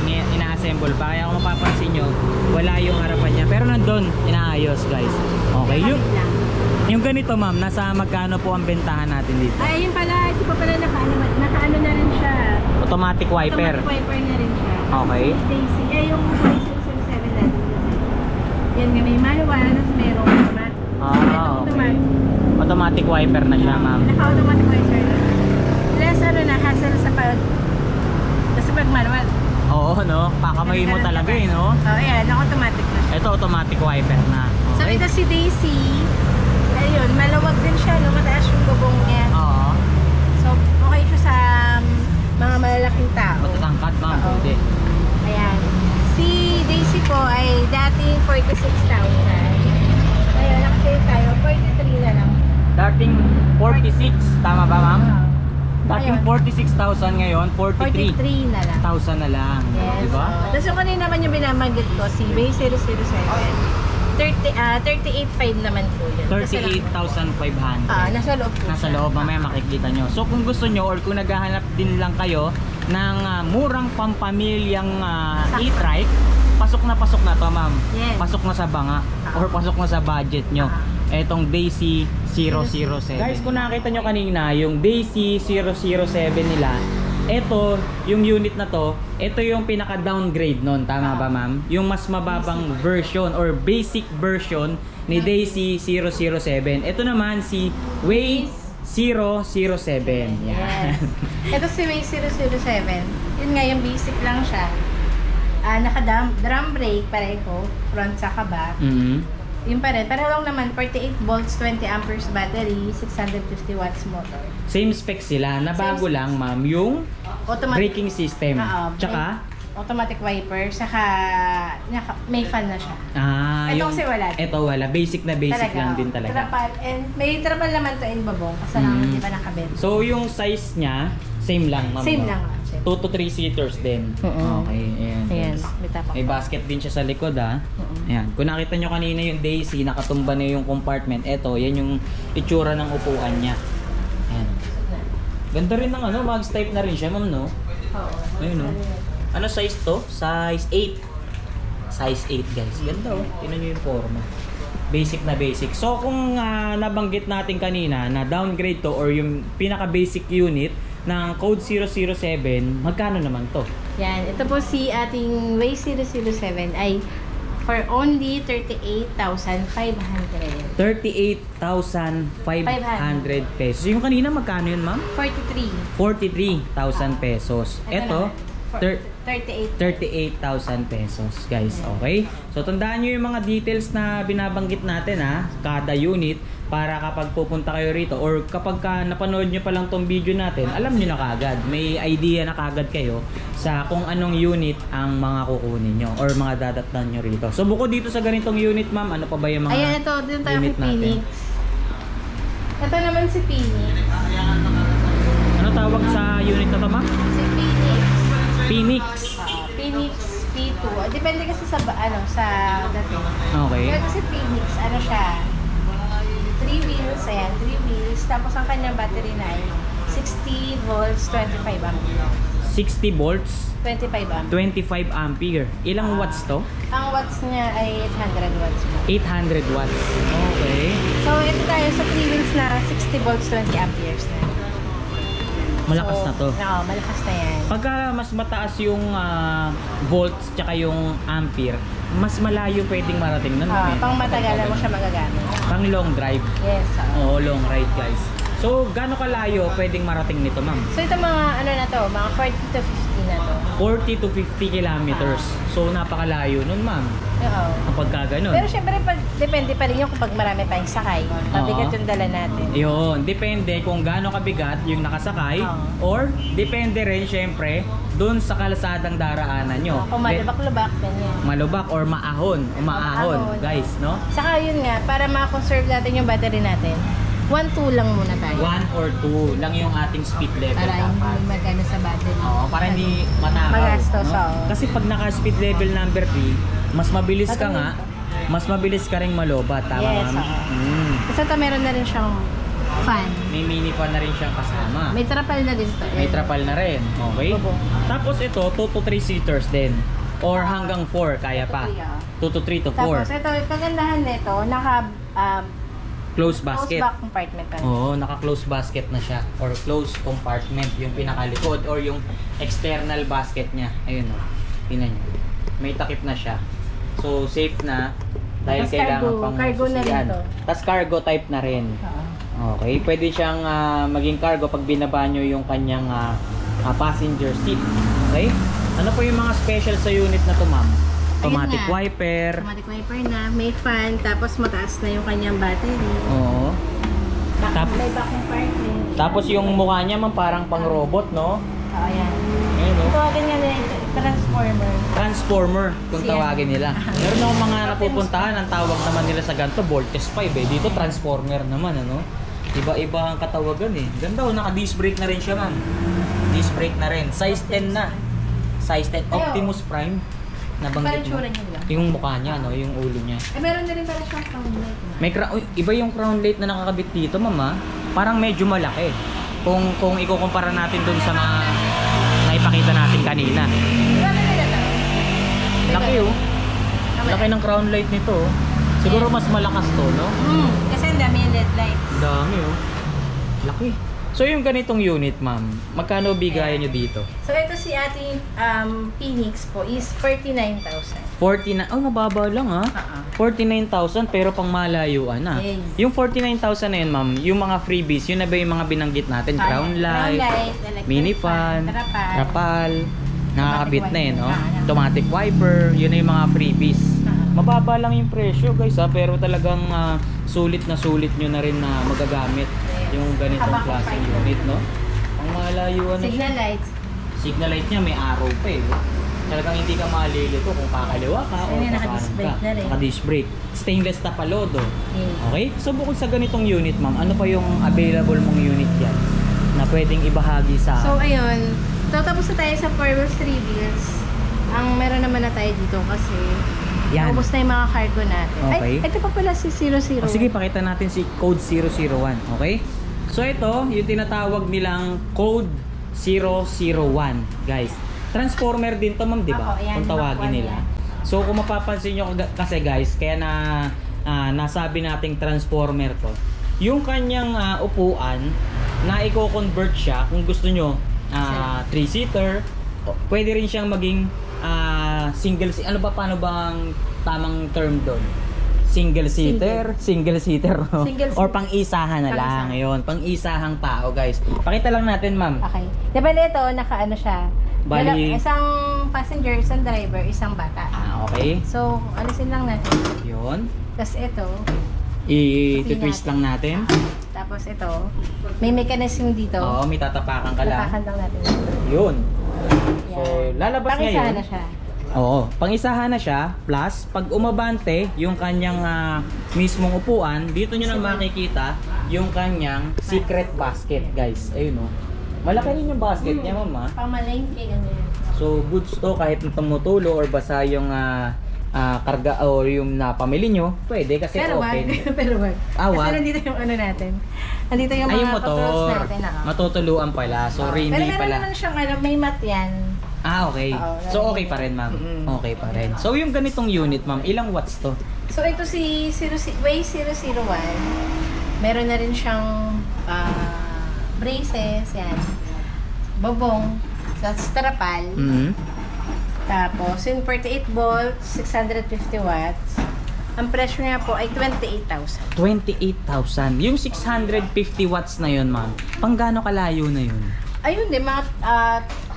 Ina-assemble pa. Kaya kung mapapansin nyo, wala yung harapan niya. Pero nandun, inaayos, guys. Okay, yung ganito, ma'am, nasa magkano po ang bentahan natin dito? Ay, yun pala, ito pa pala nakaano na rin siya. Automatic wiper. Automatic wiper na rin siya. Okay. Daisy, yung 007 natin. Yan nga, may manual, tapos merong automatic. Ito automatic. Automatic wiper na siya, ma'am. Naka-automatic wiper na. Less hassle sa pag... Kasi pag manual. Oo, no? Pakamay mo talaga eh, no? Ayan, naka-automatic na siya. Ito, automatic wiper na. So, ito si Daisy. Ayun, malawag din siya, no? Mataas yung bubong niya. Oo. So, okay siya sa mga malalaking tao. Matatangkad, ma'am. Pwede. Ayan. Si Daisy po ay dating 46,000. Ngayon, nakasave tayo, 43 na lang. Dating 46, tama ba, ma'am? Dating Ayun. 46,000 ngayon, 43,000 43 na lang. na lang. Yes. Diba? Tapos yung kanina naman yung binamagit ko, si Bay 007. 38,500 naman po yun. 38,500. Nasa loob po. Nasa siya. loob, mamaya makikita nyo. So kung gusto nyo or kung naghahanap din lang kayo ng murang pampamilyang e-trike, pasok na to, ma'am. Yes. Pasok na sa banga or pasok na sa budget nyo. Etong Daisy 007. Guys, kung nakita nyo kanina yung Daisy 007 nila, ito, yung unit na to, ito yung pinaka-downgrade nun, tama ba, ma'am? Yung mas mababang version or basic version ni Daisy 007. Ito naman si Way 007. Yan. Yes. Ito si Way 007. Yun nga, yung basic lang siya. Naka-drum brake, pareho. Front saka back. Yun pa rin. Pero lang naman, 48 volts, 20 amperes battery, 650 watts motor. Same specs sila. Nabago lang, ma'am, yung braking system. Tsaka? Automatic wiper, saka may fan na siya. Ito kasi wala. Ito wala. Basic na basic talaga, lang din talaga. Trapal. And may trapal naman to in babong kasi lang hindi pa nakabend. So yung size niya, same lang, ma'am. Same lang. 2 to 3 seaters din. Okay, ayan. Ayan, may basket din siya sa likod, ha. Ayan. Kung nakita nyo kanina yung Daisy, nakatumba na yung compartment. Ito, yan yung itsura ng upuan niya. Ayan. Ganda rin ng mags type na rin siya, ma'am, no? Oo. Ayun, no? Ano size to? Size 8. Size 8, guys. Ganda, oh. Tingnan nyo yung forma. Basic na basic. So, kung nabanggit natin kanina na downgrade to or yung pinaka-basic unit ng code 007, magkano naman to? Yan. Ito po si ating Way 007 ay for only 38,500. 38,500 pesos. Yung kanina, magkano yun, ma'am? 43. 43,000 pesos. Ito, 38,000 pesos, guys. Okay? So, tandaan nyo yung mga details na binabanggit natin, ha? Kada unit, para kapag pupunta kayo rito or kapag napanood nyo pa lang tong video natin, alam nyo na kagad. May idea na kagad kayo sa kung anong unit ang mga kukunin nyo or mga dadatnan nyo rito. So, bukod dito sa ganitong unit, ma'am, ano pa ba yung mga ayan, ito. Dito tayo unit kay Phoenix. Ito naman si Phoenix. Ano tawag sa unit na to, ma'am? Si Phoenix. Phoenix. Phoenix P2. Depende kasi sa sa dating. Okay. Pero kasi Phoenix, siya? 3 wheels, ayan, 3 wheels. Tapos ang kanyang battery na ay 60 volts, 25 ampere. 60 volts, 25 ampere. 25 ampere. Ilang watts to? Ang watts niya ay 800 watts. 800 watts. Okay. So, ito tayo sa 3 wheels na 60 volts, 20 amperes na. Malakas na to. Oo, malakas na yan. Pagka mas mataas yung volts tsaka yung ampere, mas malayo pwedeng marating nun. Pang matagalan mo siya magagamit. Pang long drive. Yes. Oo, long ride, guys. So, gaano kalayo pwedeng marating nito, ma'am? So, ito mga na to, mga 40 to 50 na to. 40 to 50 kilometers. So, napakalayo nun, ma'am. Oo. Kapag ganun. Pero syempre, depende pa rin yung kapag marami tayong sakay. Mabigat yung dala natin. Yun, depende kung gaano kabigat yung nakasakay or depende rin syempre dun sa kalsadang daraanan nyo. Kung malubak-lubak, ganyan. Malubak or maahon, guys, no? Saka yun nga, para ma-conserve natin yung battery natin, 1-2 lang muna tayo. 1 or 2 lang yung ating speed level. Para hindi magana sa battery. Oo, para hindi matakaw. Magastos, no? Kasi pag naka-speed level number 3, mas mabilis ka nga, mas mabilis ka ring malobat. Tama, yes, ma'am? Kasi ito meron na rin siyang fan. May mini fan na rin siyang kasama. May trapal na din ito. May trapal na rin. Okay. Tapos ito, 2 to 3 seaters din. Or hanggang 4, kaya pa. 2 to 3 to 4. Tapos ito, kagandahan nito, close basket. Close back compartment. Oo, naka-close basket na siya. Or close compartment, yung pinakalikod. Or yung external basket niya. Ayun o. Tingnan nyo. May takip na siya. So, safe na. Dahil Tas kailangan pang cargo na rin susian. to. Tapos cargo type na rin. Okay, pwede siyang maging cargo pag binaba nyo yung kanyang passenger seat. Okay? Ano po yung mga special sa unit na to, ma'am? Automatic nga. wiper. Automatic wiper na, may fan, tapos mataas na yung kanyang battery. Oo. May vacuum parking. Tapos yung mukha niya, ma'am, parang pang robot, no? Oo, yan. Ayun, no? Ito agad nga na transformer. Transformer, kung Siya. tawagin nila. Meron akong mga napupuntahan, ang tawag naman nila sa ganito, Voltes 5 eh. Dito, transformer naman, ano? Iba-iba ang katawagan eh. Ganda oh, naka-disc brake na rin siya, ma'am. Disc brake na rin. Size 10 na. Size 10. Optimus Prime. Nabanggit mo. Parang tsura niya, di ba? Yung mukha niya, no? Yung ulo niya. Meron na rin pala siyang crown light. May iba yung crown light na nakakabit dito, mama. Parang medyo malaki. Kung ikukumpara natin dun sa mga naipakita natin kanina. Grabe nila to. Laki oh. Laki ng crown light nito oh. Siguro mas malakas to, no? Kasi ang dami yung LED light. Ang dami oh. Laki. So yung ganitong unit, ma'am, magkano bigayan nyo dito? So ito si ating Phoenix po is 49,000. 49, oh mababa lang ah. 49,000 pero pang malayuan na. Yes. Yung 49,000 na yun, ma'am, yung mga freebies, yun na ba yung mga binanggit natin? Crown light, electric mini fan, trapal, nakakabit na yun, no? wiper. Automatic wiper, yun na yung mga freebies. Mababa lang yung presyo, guys, ha? Pero talagang sulit na sulit nyo na rin na magagamit yung ganitong Habang klaseng fiber. unit, no? Pang malayuan na siya. Signal lights. Signal light niya may arrow pa eh. Talagang hindi ka malilito kung kakaliwa ka o Ayun, kakanan naka-disc ka. brake na rin. Naka-disc brake. Stainless na palodo. Yes. Okay? So bukod sa ganitong unit, ma'am, ano pa yung available mong unit yan na pwedeng ibahagi sa So ayun, tatapos na tayo sa 4 wheels 3 wheels. Ang meron naman na tayo dito kasi yan. naubos na yung mga cargo natin. Okay. Ay, ito pa pala si 00. Sige, pakita natin si code 001. Okay? So ito, yung tinatawag nilang code 001, guys. Transformer din to, ma'am, di ba? Ako, yan, Kung tawagin Mach 1 nila. yan. So kung mapapansin nyo kasi, guys, kaya nasabi nating transformer to. Yung kanyang upuan, na i-convert siya kung gusto nyo 3-seater, pwede rin siyang maging single seater. Ano ba, paano bang tamang term doon? Single seater, no? Single Or seater. pang-isahan na lang. Pang-isa. Yun, pang-isahang tao, guys. Pakita lang natin, ma'am. Okay. Diba ito, naka-ano siya? Bali- Isang passenger, isang driver, isang bata. Okay. So, alisin lang natin. Yun. Tapos ito, I-twist lang natin. tapos ito, may mechanism dito. Oo, may tatapakan ka lang. Tapakan lang natin. Yun. So, Yan. lalabas Pang-isahan ngayon. na siya. Oo, pang-isahan na siya. Plus, pag umabante yung kanyang mismong upuan, dito nyo na makikita yung kanyang secret basket, guys. Ayun o. Malaki rin yung basket niya, mama. Pamalengke, ganyan. So, goods to kahit tumutulo or basa yung karga or yung napamili nyo, pwede kasi Pero wag. open. Pero wag. Ah, wag? Kasi nandito yung ano natin. Nandito yung Ay, mga yung controls motor. natin. Matutuluan pala. So, Pero hindi meron pala. naman siyang ano, may mat yan. Ah, okay. Oo, So, okay pa rin, ma'am. Mm-mm. Okay pa rin. So, yung ganitong unit, ma'am, ilang watts to? So, ito si Way 001. Meron na rin siyang braces, yan. Bobong, sa trapal. Mhm. Tapos, yung 48 volts, 650 watts. Ang presyo niya po ay 28,000. 28,000. Yung 650 watts na yun, ma'am, pang gaano kalayo na yun? Ayun din, mga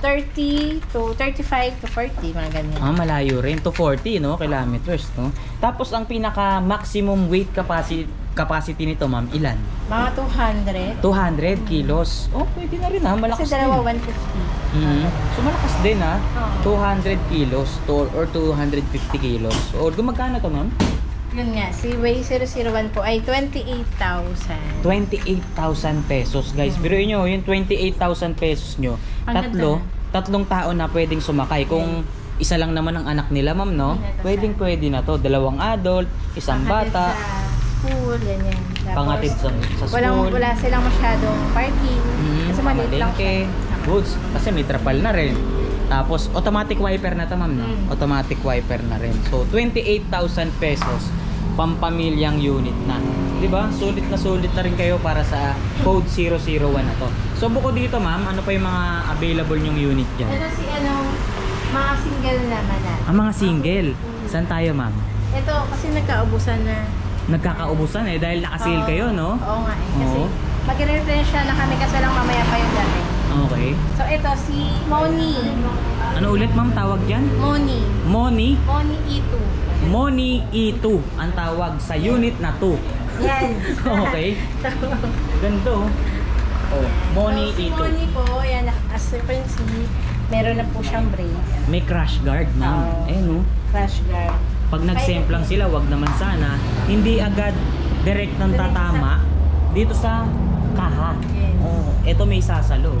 30 to 35 to 40, mga ganyan. Ah, malayo rin. To 40, no? Kilometers, no? Tapos, ang pinaka maximum weight capacity nito, ma'am, ilan? Mga 200. 200 kilos. Oh, pwede na rin, ha? Malakas Kasi dalawa, din. 150. Mhm. So, malakas din, ha? Oo. 200 kilos or 250 kilos. Or gumagana to, ma'am? Yun nga, si Way 001 po ay 28,000. 28,000 pesos, guys. Biruin nyo, yung 28,000 pesos nyo, Ang ganda. tatlong tao na pwedeng sumakay. Kung isa lang naman ang anak nila, ma'am, no? Pwede na to. 2 adult, isang Panghatid bata, sa school, ganyan. Tapos, pangatid sa school. Wala silang masyadong parking. Kasi maliit lang pamalengke, siya. goods, kasi may trapal na rin. Tapos, automatic wiper na to, ma'am, no? Automatic wiper na rin. So, 28,000 pesos, pampamilyang unit na. Diba? Sulit na rin kayo para sa code 001 na to. So, bukod dito, ma'am, ano pa yung mga available nyong unit dyan? Ito si Mga single naman na. Ang mga single. Saan tayo, ma'am? Ito, kasi nagkaubusan na. Nagkakaubusan eh dahil naka-sale Oo. kayo, no? Oo nga eh. Kasi Oo. mag-refresh na kami kasi lang mamaya pa yung dami. Okay. So ito, si Moni. Ano ulit, ma'am, tawag dyan? Moni. Moni. Moni E2. Moni E2 ang tawag sa unit na 2. Yan. Okay. Ganito. Oh, Moni so, si E2. Moni po, yan, as you can see, meron na po siyang brace. May crash guard, ma'am. Oo. Eh, no? Crash guard. Pag nag-semplang sila, wag naman sana. Hindi agad direct ng tatama dito sa kaha. Yes. Oh, ito may sasalo.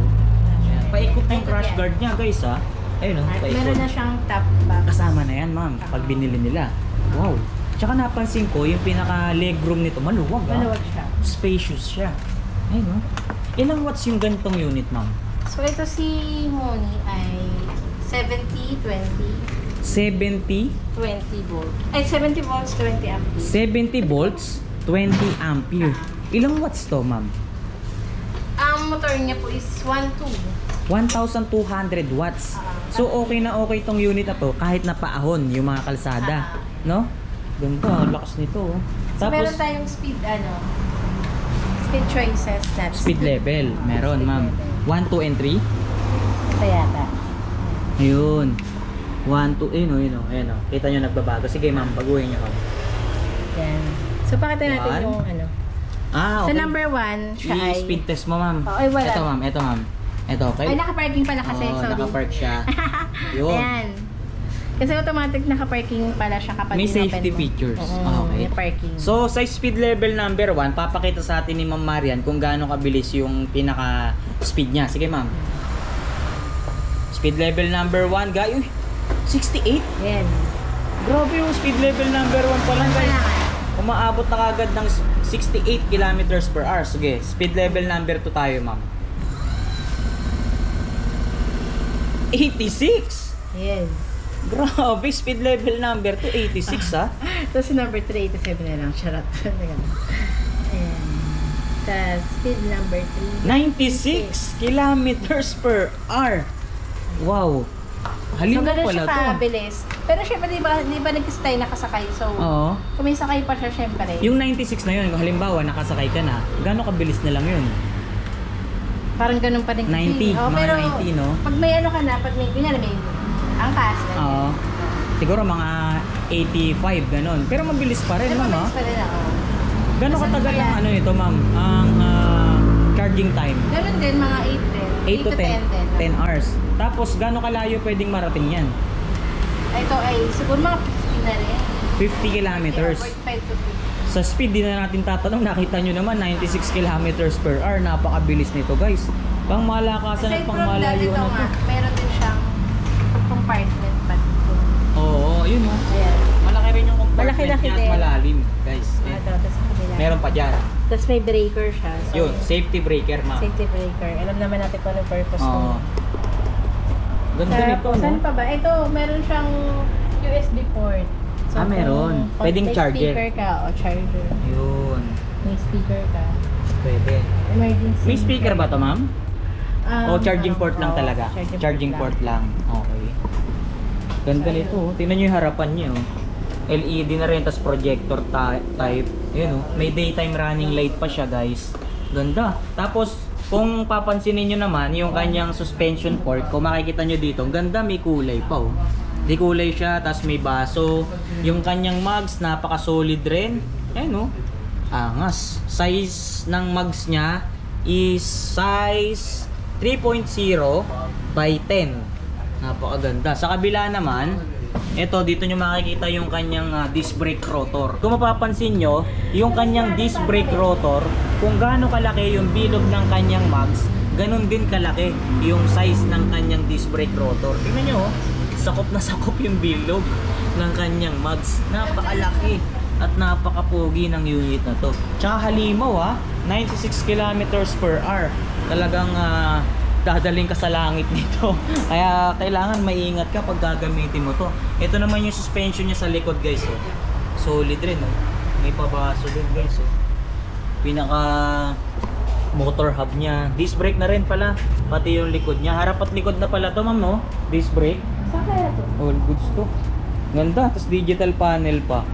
Ayan. Paikot yung Paikot crash yan. guard niya, guys, ha? Ayun, no? At Paikot. meron na siyang top box. Kasama na yan, ma'am, pag binili nila. Wow. Tsaka napansin ko, yung pinaka legroom nito, maluwag, ha? Maluwag siya. Spacious siya. Ayun, no? Ilang watts yung ganitong unit, ma'am? So ito si Moni ay 70-20. 70 20 volts. Ay, 70 volts, 20 amperes. 70 volts, 20 ampere. Ilang watts to, ma'am? Ang motor niya po is 1.2. 1,200 watts. So okay na okay tong unit na to kahit napaahon yung mga kalsada, no? Ganito, ang lakas nito. Oh. So, Tapos meron tayong speed, speed choices natin. speed level, meron, ma'am. 1, 2, and 3. Ito yata. Ayun. 1, 2, ayun o. Kita nyo nagbabago. Sige, ma'am, baguhin nyo. Yan. So, pakita natin One. yung Ah, So, okay. number 1, siya ay... I-speed test mo, ma'am. Oh, ay, wala. Ito, ma'am. Ito, okay? Ay, naka-parking pala kasi. Oo, Sorry. naka-park siya. Yun. Ayan. Kasi automatic naka-parking pala siya kapag May inopen safety mo. features. Oo, Okay. may parking. So, sa speed level number 1, papakita sa atin ni Ma'am Marian kung gaano kabilis yung pinaka-speed niya. Sige, ma'am. Speed level number 1, guys. Uy, 68. Yan. Grabe yung speed level number 1 pa lang, guys. Umaabot na kagad ng 68 kilometers per hour. Sige, speed level number 2 tayo, ma'am. 86. Yes. Grabe, speed level number 2, 86 ha. Tapos si number 3, 87 na lang. Charot. Ayan. Tapos speed number 3. 96 kilometers per hour. Wow. So, Halina ganun pala siya to. kabilis. Pero syempre, di ba nagkis tayo nakasakay? So, Oo. kung may sakay pa siya, syempre. Yung 96 na yun, kung halimbawa nakasakay ka na, gaano kabilis na lang yun? Parang ganun pa rin. 90, Oh, mga pero 90, no? pag may ano ka na, pag may, kunyari may angkas. Oo. Siguro mga 85, ganun. Pero mabilis pa rin, Pero ma'am, ha? mabilis pa rin ako. Gano'ng Kasi katagal kaya- ang ano ito, ma'am? Ang charging time? Ganun din, mga 8 din. 8 to 10, 10. 10 hours. Tapos, gano'ng kalayo pwedeng marating yan? Ito ay siguro mga 50 na rin. 50 kilometers. Yeah, 45 to 50. Sa speed, di na natin tatanong. Nakita nyo naman, 96 kilometers per hour. Napakabilis nito, guys. Pang malakasan at pang malayo ito na nga, to. meron din siyang compartment pa dito. Oo, yun o. Ayan. Malaki rin yung compartment Malaki-laki niya at din. malalim, guys. Eh, Ito, tapos sa kabila. meron pa dyan. Tapos may breaker siya. So, Yun, safety breaker, ma'am. safety breaker. Alam naman natin kung anong purpose Oo. nun. Ganda nito, Tapos, no? saan pa ba? Ito, meron siyang USB port. Ah, meron. kung Pwedeng may charger. speaker ka o charger. Yun. May speaker ka. Pwede. Emergency. May speaker ba to, ma'am? O charging port lang oo, talaga? Charging port lang. Okay. Ganda So, nito. Oh. Tingnan nyo yung harapan niya. Oh. LED na rin, tas projector type. Yun, oh. May daytime running light pa siya, guys. Ganda. Tapos, kung papansinin nyo naman, yung kanyang suspension port, kung makikita nyo dito, ang ganda, may kulay pa. Oh. May kulay siya, tas may baso. Yung kanyang mugs, napaka-solid rin. Ayun, oh. Angas. Size ng mugs niya is size 3.0 by 10. Napakaganda. Sa kabila naman, ito dito nyo makikita yung kanyang disc brake rotor. Kung mapapansin nyo, yung kanyang disc brake rotor, kung gaano kalaki yung bilog ng kanyang mugs, ganun din kalaki yung size ng kanyang disc brake rotor. Tingnan nyo, sakop na sakop yung bilog ng kanyang mugs. Napakalaki at napakapogi ng unit na to. Tsaka halimaw 96 kilometers per hour. Talagang dadaling ka sa langit nito. Kaya kailangan maingat ka pag gagamitin mo to. Ito naman yung suspension niya sa likod, guys. Oh. Solid rin. Oh. May pabaso din, guys. Oh. Pinaka motor hub niya. Disc brake na rin pala. Pati yung likod niya. Harap at likod na pala to, ma'am, no? Disc brake. Saka, All goods to. Ganda. Tapos digital panel pa.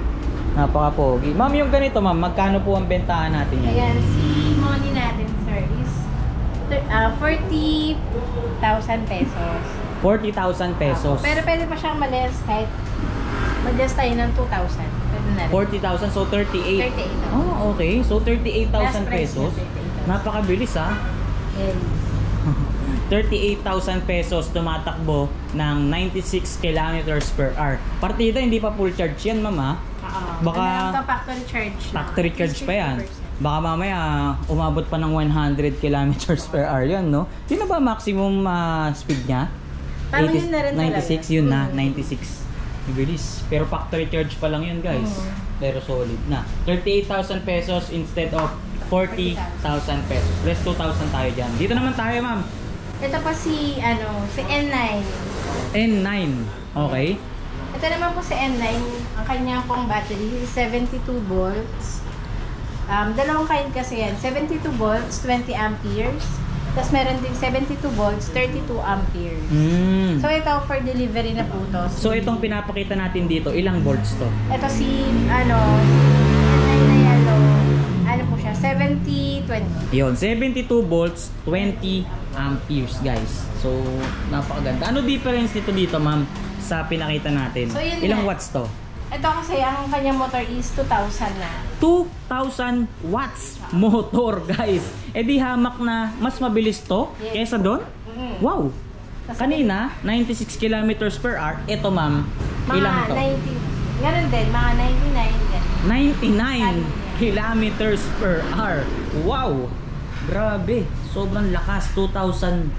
Napaka-pogi. Ma'am, yung ganito ma'am, magkano po ang bentahan natin yan? Ayan, si money natin, sir, is 40,000 pesos. 40,000 pesos. Pero pwede pa siyang malis kahit mag-less tayo ng 2,000. Pwede na rin. 40,000, so 38. 38. Oh, okay. So 38,000 Last price pesos. na 38,000. Napakabilis ah. Yes. 38,000 pesos tumatakbo ng 96 kilometers per hour. Partida, hindi pa full charge yan, ma'am ha? Baka ano lang to, factory charge lang. factory charge pa yan. 50%. Baka mamaya umabot pa ng 100 kilometers per hour yan, no? Yun na ba maximum speed niya? Parang yun na rin 96, yun na, 96. Bilis. Pero factory charge pa lang yun, guys. Pero solid na. 38,000 pesos instead of 40,000 pesos. Less 2,000 tayo dyan. Dito naman tayo, ma'am. Ito pa si N9. N9. Okay. Ito naman po si N9, ang kanyang pong battery is 72 volts. Dalawang kind kasi yan. 72 volts, 20 amperes. Tapos meron din 72 volts, 32 amperes. So ito for delivery na po to. So itong pinapakita natin dito, ilang volts to? Ito si N9 na yellow. Ano po siya? 70, 20. Yun, 72 volts, 20 amperes, guys. So, napakaganda. Ano difference nito dito, ma'am, sa pinakita natin? So, yun ilang na. watts to? Ito kasi ang kanyang motor is 2,000 na. 2,000 watts motor, guys. Eh di hamak na mas mabilis to kesa doon? Wow! Kanina, 96 kilometers per hour. Ito, ma'am, ilang to? 90. Ganun din, mga 99 yan. 99 kilometers per hour. Wow! Grabe. Sobrang lakas. 2,000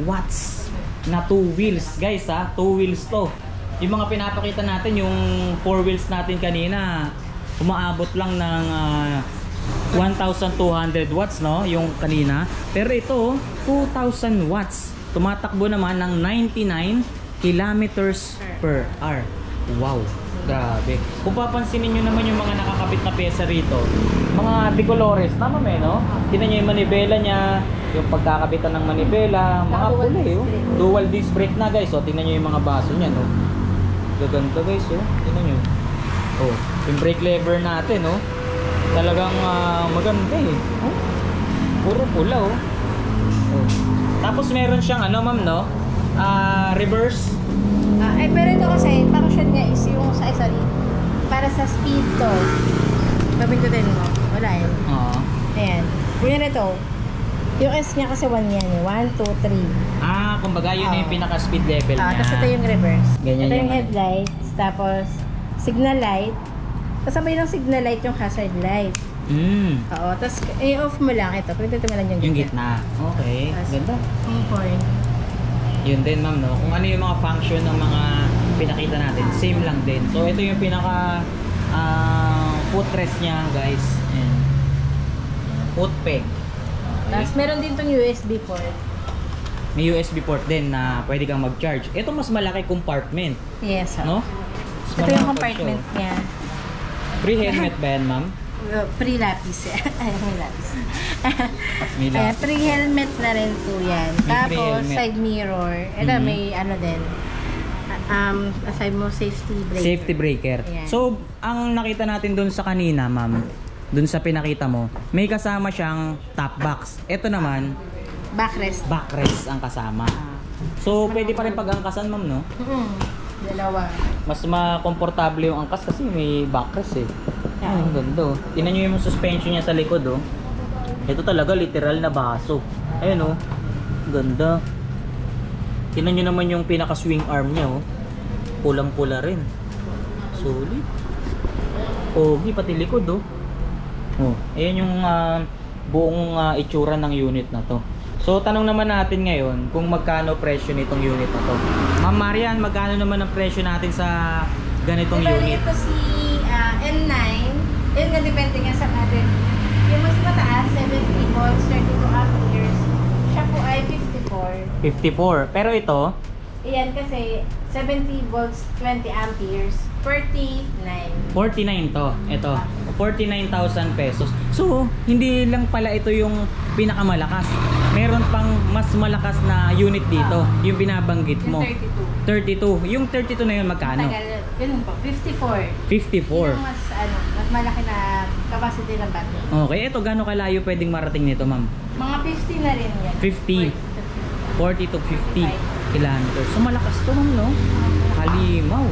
watts na 2 wheels. Guys ha, 2 wheels to. Yung mga pinapakita natin, yung 4 wheels natin kanina, umaabot lang ng 1,200 watts, no? Yung kanina. Pero ito, 2,000 watts. Tumatakbo naman ng 99 kilometers per hour. Wow! Grabe. Kung papansinin nyo naman yung mga nakakabit na pyesa rito, mga bicolores, tama may, no? Tingnan nyo yung manibela niya, yung pagkakabitan ng manibela, mga kulay, oh. Dual disc brake na, guys, oh. Tingnan nyo yung mga baso niya, no? Gaganda, guys, oh. Tingnan nyo. Oh, yung brake lever natin, oh. Talagang maganda, eh. Oh. Puro pula, oh. Oh. Tapos meron siyang, ano, ma'am, no? Reverse. Pero ito kasi, function niya is yung sorry, para sa speed to. Pabindutin mo. Wala eh. Ayan. Ganyan ito. Yung S niya kasi 1 yan eh. 1, 2, 3. Kumbaga yun yung pinaka-speed level niya. Tapos ito yung reverse. Ganyan ito yung yung headlights. Tapos, signal light. Kasabay ng signal light yung hazard light. Oo. Tapos, i-off mo lang ito. Pindutin mo lang yung gitna. Okay. Ganda. Yung horn. Yun din, ma'am, no? Kung ano yung mga function ng mga pinakita natin, same lang din. So ito yung pinaka footrest niya, guys. Ayan. Foot peg. Okay. Tapos meron din tong USB port. May USB port din na pwede kang mag-charge. Ito mas malaki compartment. Yes, sir. No? Ito yung compartment niya. Free helmet ba yan, ma'am? Free lapis. Ay, may lapis. May lapis. Free helmet na rin po yan. May Tapos, helmet. side mirror. Ito, may ano din. Aside mo, safety breaker. Safety breaker. Ayan. So, ang nakita natin dun sa kanina, ma'am, dun sa pinakita mo, may kasama siyang top box. Ito naman, Backrest. backrest ang kasama. So, pwede pa rin pag-angkasan, ma'am, no? Dalawa. Mas makomportable yung angkas kasi may backrest eh. Yeah. Ang ganda, oh. Tingnan nyo yung suspension niya sa likod, oh. Ito talaga literal na baso. Ayun, oh. Ganda. Tingnan nyo naman yung pinaka swing arm niya, oh. Pulang-pula rin. Solid. Pogi pati likod, oh. Oh, ayan yung buong itsura ng unit na to. So, tanong naman natin ngayon kung magkano presyo nitong unit na to. Ma'am Marian, magkano naman ang presyo natin sa ganitong unit? Ito si N9. Yun nga, depende nga sa natin. Yung mas mataas, 70 volts, 32 amperes. Siya po ay 54. 54. Pero ito, Iyan kasi 70 volts, 20 amperes, 49. 49 to. Ito, 49,000 pesos. So, hindi lang pala ito yung pinakamalakas. Meron pang mas malakas na unit dito, yung binabanggit mo. Yung 32. 32. Yung 32 na yun magkano? Tagal, yun po, 54. 54. Yung mas malaki na capacity ng battery. Okay, ito gano'ng kalayo pwedeng marating nito, ma'am? Mga 50 na rin yan. 50. 40 to 50 kilometers. So malakas to, ma'am, no? Halimaw.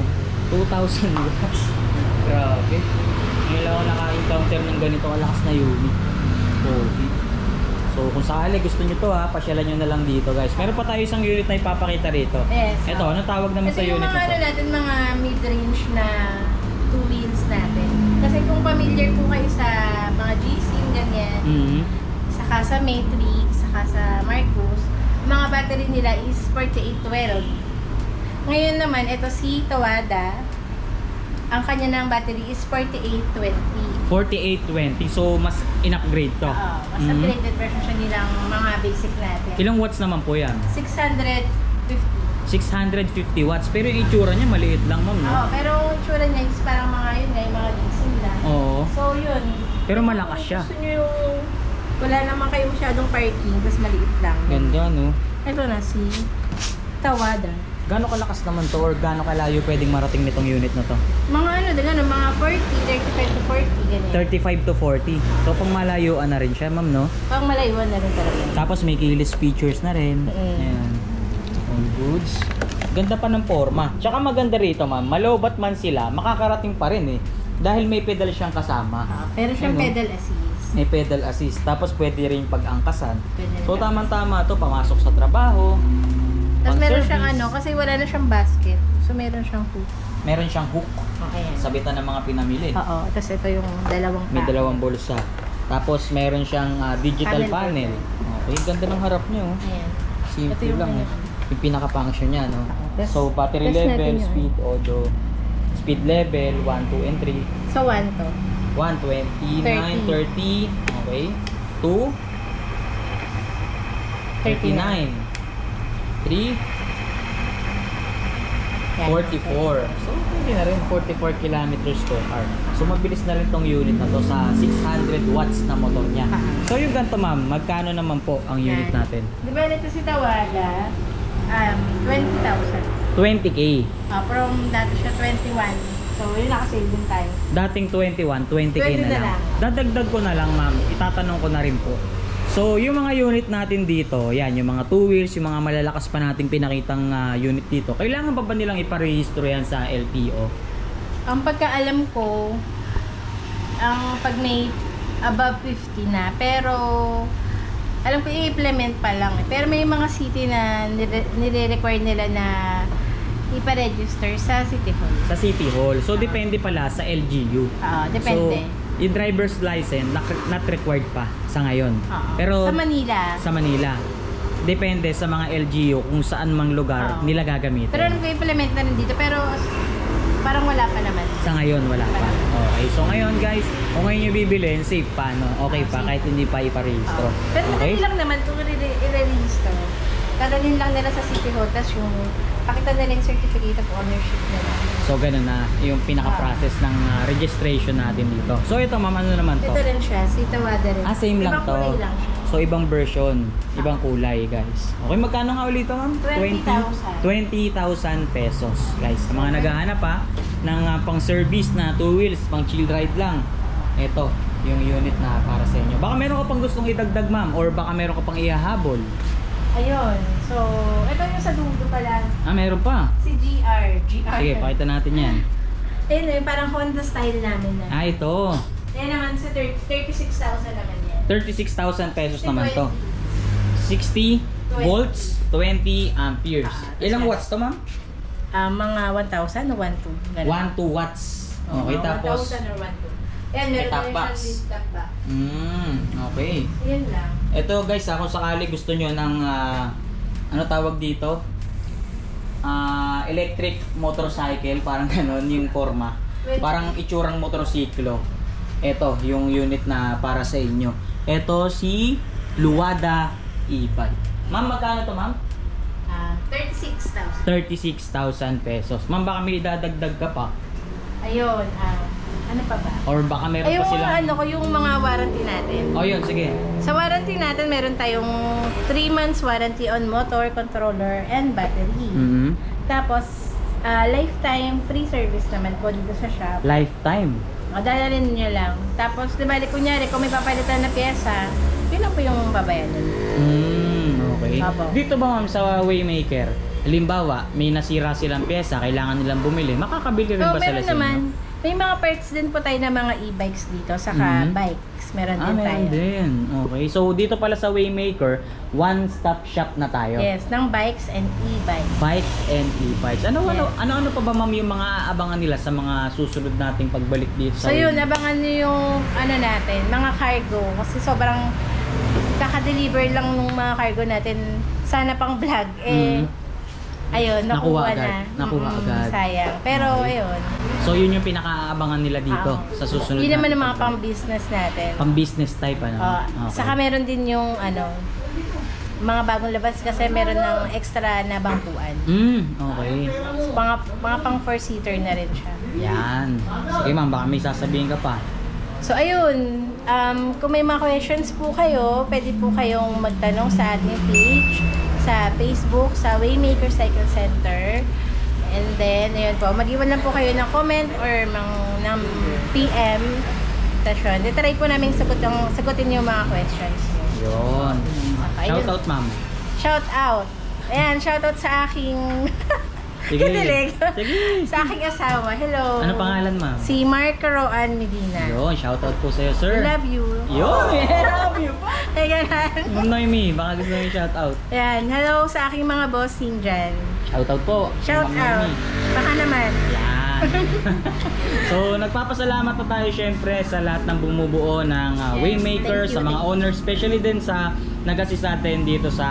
2,000 watts. Grabe. Ngayon lang ako naka-encounter ng ganito kalakas na unit. Okay. So kung sakali gusto nyo to ha, pasyalan nyo na lang dito guys. Meron pa tayo isang unit na ipapakita rito. Yes. Ito, ano tawag naman sa ito yung unit mga na to? natin, mga mid-range na two wheels natin. Kasi kung familiar po kayo sa mga G-Sim, ganyan, saka sa Matrix, saka sa Marcos, mga battery nila is 4812. Ngayon naman, ito si Tawada, ang kanya ng battery is 4820. 4820. So mas in-upgrade to. Oo, mas upgraded version siya nilang mga basic natin. Ilang watts naman po yan? 650. 650 watts. Pero yung itsura niya maliit lang, ma'am, no? Oo, pero yung tsura niya is parang mga yun nga, yung mga G-Sim lang. Oo. So yun. Pero malakas siya. Gusto nyo yung wala naman kayo masyadong parking, tapos maliit lang. Ganda, no? Ito na si Tawada. Gano'ng kalakas naman to or gano'ng kalayo pwedeng marating nitong unit na to? Mga ano din, ano, mga 40, 35 to 40, ganyan. 35 to 40. So pang malayuan na rin siya, ma'am, no? Pang malayuan na rin talaga. Tapos may keyless features na rin. Ayan. All goods. Ganda pa ng forma. Tsaka maganda rito, ma'am. Malobat man sila, makakarating pa rin eh. Dahil may pedal siyang kasama. Pero siyang Ano? pedal assist. May pedal assist. Tapos pwede rin pag-angkasan. Pwede rin So tamang-tama to, pamasok sa trabaho. Tapos meron pang-service. siyang ano, kasi wala na siyang basket. So meron siyang hook. Meron siyang hook. Ayan. Sabitan ng mga pinamili. Oo, tapos ito yung dalawang May dalawang bulsa. Tapos meron siyang digital panel. Okay, ganda ng harap niya, oh. Ayan. Ito Simple yung lang, ano. yung pinaka-function niya, no? Test- So battery test natin level, yun. speed, auto, speed level 1, 2, and 3. So 1 to. 1, 29, 30, okay. 2, 39, 3, 44. So hindi na rin 44 kilometers per hour. So mabilis na rin tong unit na to sa 600 watts na motor niya. So yung ganito, ma'am, magkano naman po ang unit natin? Di ba nito si Tawada, 20,000. 20k. From dati siya 21. So yun nakasale din tayo. Dating 21, 20k 20 na na lang. lang. Dadagdag ko na lang, ma'am. Itatanong ko na rin po. So, yung mga unit natin dito, yan, yung mga two wheels, yung mga malalakas pa nating pinakitang unit dito, kailangan pa ba nilang iparehistro yan sa LTO? Ang pagkaalam ko, ang pag may above 50 na, pero alam ko i-implement pa lang. Pero may mga city na nire-require nila na ipa-register sa City Hall. Sa City Hall. So, depende pala sa LGU. Depende. So, yung driver's license, not required pa sa ngayon. Pero sa Manila. Sa Manila. Depende sa mga LGU kung saan mang lugar nila gagamitin. Pero nag-implement na rin dito, pero parang wala pa naman. Sa ngayon, wala pa. Okay, so ngayon guys, kung ngayon nyo bibilin, safe pa, no? Okay pa, kahit hindi pa iparehistro. Pero Okay? madali lang naman kung i-register. Dadalhin lang nila sa City Hall, tapos yung pakita na rin certificate of ownership nila. So ganun na, yung pinaka-process ng registration natin dito. So ito, ma'am, ano naman to? Ito rin siya, si Tawada rin. Same lang Ibang to. kulay lang siya. So ibang version, ibang kulay guys. Okay, magkano nga ulit ito, ma'am? 20,000. 20,000 pesos guys. Sa mga naghahanap pa ng pang-service na two wheels, pang chill ride lang. Ito, yung unit na para sa inyo. Baka meron ka pang gustong idagdag, ma'am, or baka meron ka pang ihahabol. Ayun. So, ito yung sa dulo pala. Meron pa. Si GR. Sige, pakita natin yan. Ayun yung parang Honda style namin na. Ito. Ayan naman sa 36,000 naman yan. 36,000 pesos naman to. 60 volts, 20 amperes. Ilang watts to, ma'am? Mga 1,000 o 1,200. 1-2 watts. Okay, tapos 1,000 or 1,200. Ayan, may meron top na box. siyang top box. Okay. Ayan lang. Ito guys, kung sakali gusto nyo ng ano tawag dito? Electric motorcycle, parang ganon yung forma. Parang itsurang motorsiklo. Ito, yung unit na para sa inyo. Ito si Luwada e-bike. Ma'am, magkano to, ma'am? 36,000. 36,000 pesos. Ma'am, baka may dadagdag ka pa. Ayun, ano pa ba? Or baka meron Ayun, pa silang... ano ko, yung mga warranty natin. Oh, yun, sige. Sa warranty natin, meron tayong 3 months warranty on motor, controller, and battery. Tapos, lifetime free service naman po dito sa shop. Lifetime. Dadalhin nyo lang. Tapos, di ba, kunyari, kung may papalitan na pyesa, yun lang po yung babayaran. Okay. Apo. Dito ba ma'am sa Waymaker, halimbawa, may nasira silang pyesa, kailangan nilang bumili, makakabili rin ba sila meron sa naman. inyo? May mga parts din po tayo na mga e-bikes dito, saka bikes. Meron din tayo. Meron din. Okay. So, dito pala sa Waymaker, one-stop shop na tayo. Yes, ng bikes and e-bikes. Bikes and e-bikes. Ano pa ba ma'am yung mga aabangan nila sa mga susunod nating pagbalik dito sa So yun, Waymaker? abangan nyo yung natin, mga cargo. Kasi sobrang kaka-deliver lang ng mga cargo natin. Sana pang vlog. Ayun, nakuha na. Nakuha agad. Sayang. Pero ayun. So yun yung pinakaabangan nila dito sa susunod. Yun naman nating ang mga pagbalik. pang-business natin. Pang-business type ano? Okay. Saka meron din yung mga bagong labas kasi meron ng extra na bangkuan. Okay. So, mga pang 4-seater na rin siya. Yan. Sige ma'am, baka may sasabihin ka pa. So ayun, kung may mga questions po kayo, pwede po kayong magtanong sa ating page, sa Facebook, sa Waymaker Cycle Center. And then, ayun po, mag-iwan lang po kayo ng comment or ng PM. Tapos yun, try po namin sagutin yung mga questions mo. Yun. Okay, Shout yun. out ma'am. Shout out. Ayan, shout out sa aking Sige. kinilig. Sige. Sa aking asawa. Hello. Ano pangalan ma'am? Si Mark Roan Medina. Yun, shout out po sa'yo I sir. love you. Yun, I love you. Ay, ganun. Ma'am Noemi, baka gusto nyo shout out. Ayan, hello sa aking mga bossing dyan. Shout out po. Shout Ma'am out. Noemi. Baka naman. Yan. So, nagpapasalamat na tayo syempre sa lahat ng bumubuo ng Waymaker, thank you, sa mga thank you. owners, especially din sa nag-assist natin dito sa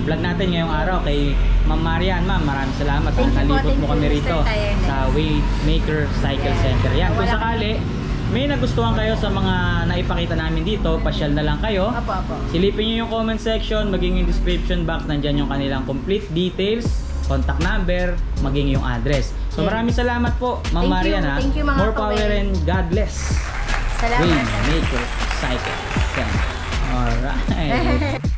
vlog natin ngayong araw kay Ma'am Marian. Ma'am, maraming salamat. Thank you po, Nalibot mo thank kami you, rito Mr. Tyrone. sa Waymaker Cycle Yes. Center. Yan, kung Wala sakali may nagustuhan kayo sa mga naipakita namin dito, pasyal na lang kayo. Apo. Silipin nyo yung comment section, maging yung description box, nandyan yung kanilang complete details, contact number, maging yung address. So Yeah. maraming salamat po, Ma'am Thank you. Marian ha. Thank you, mga More power kaway. and God bless. Salamat. Waymaker Cycle Center. Alright.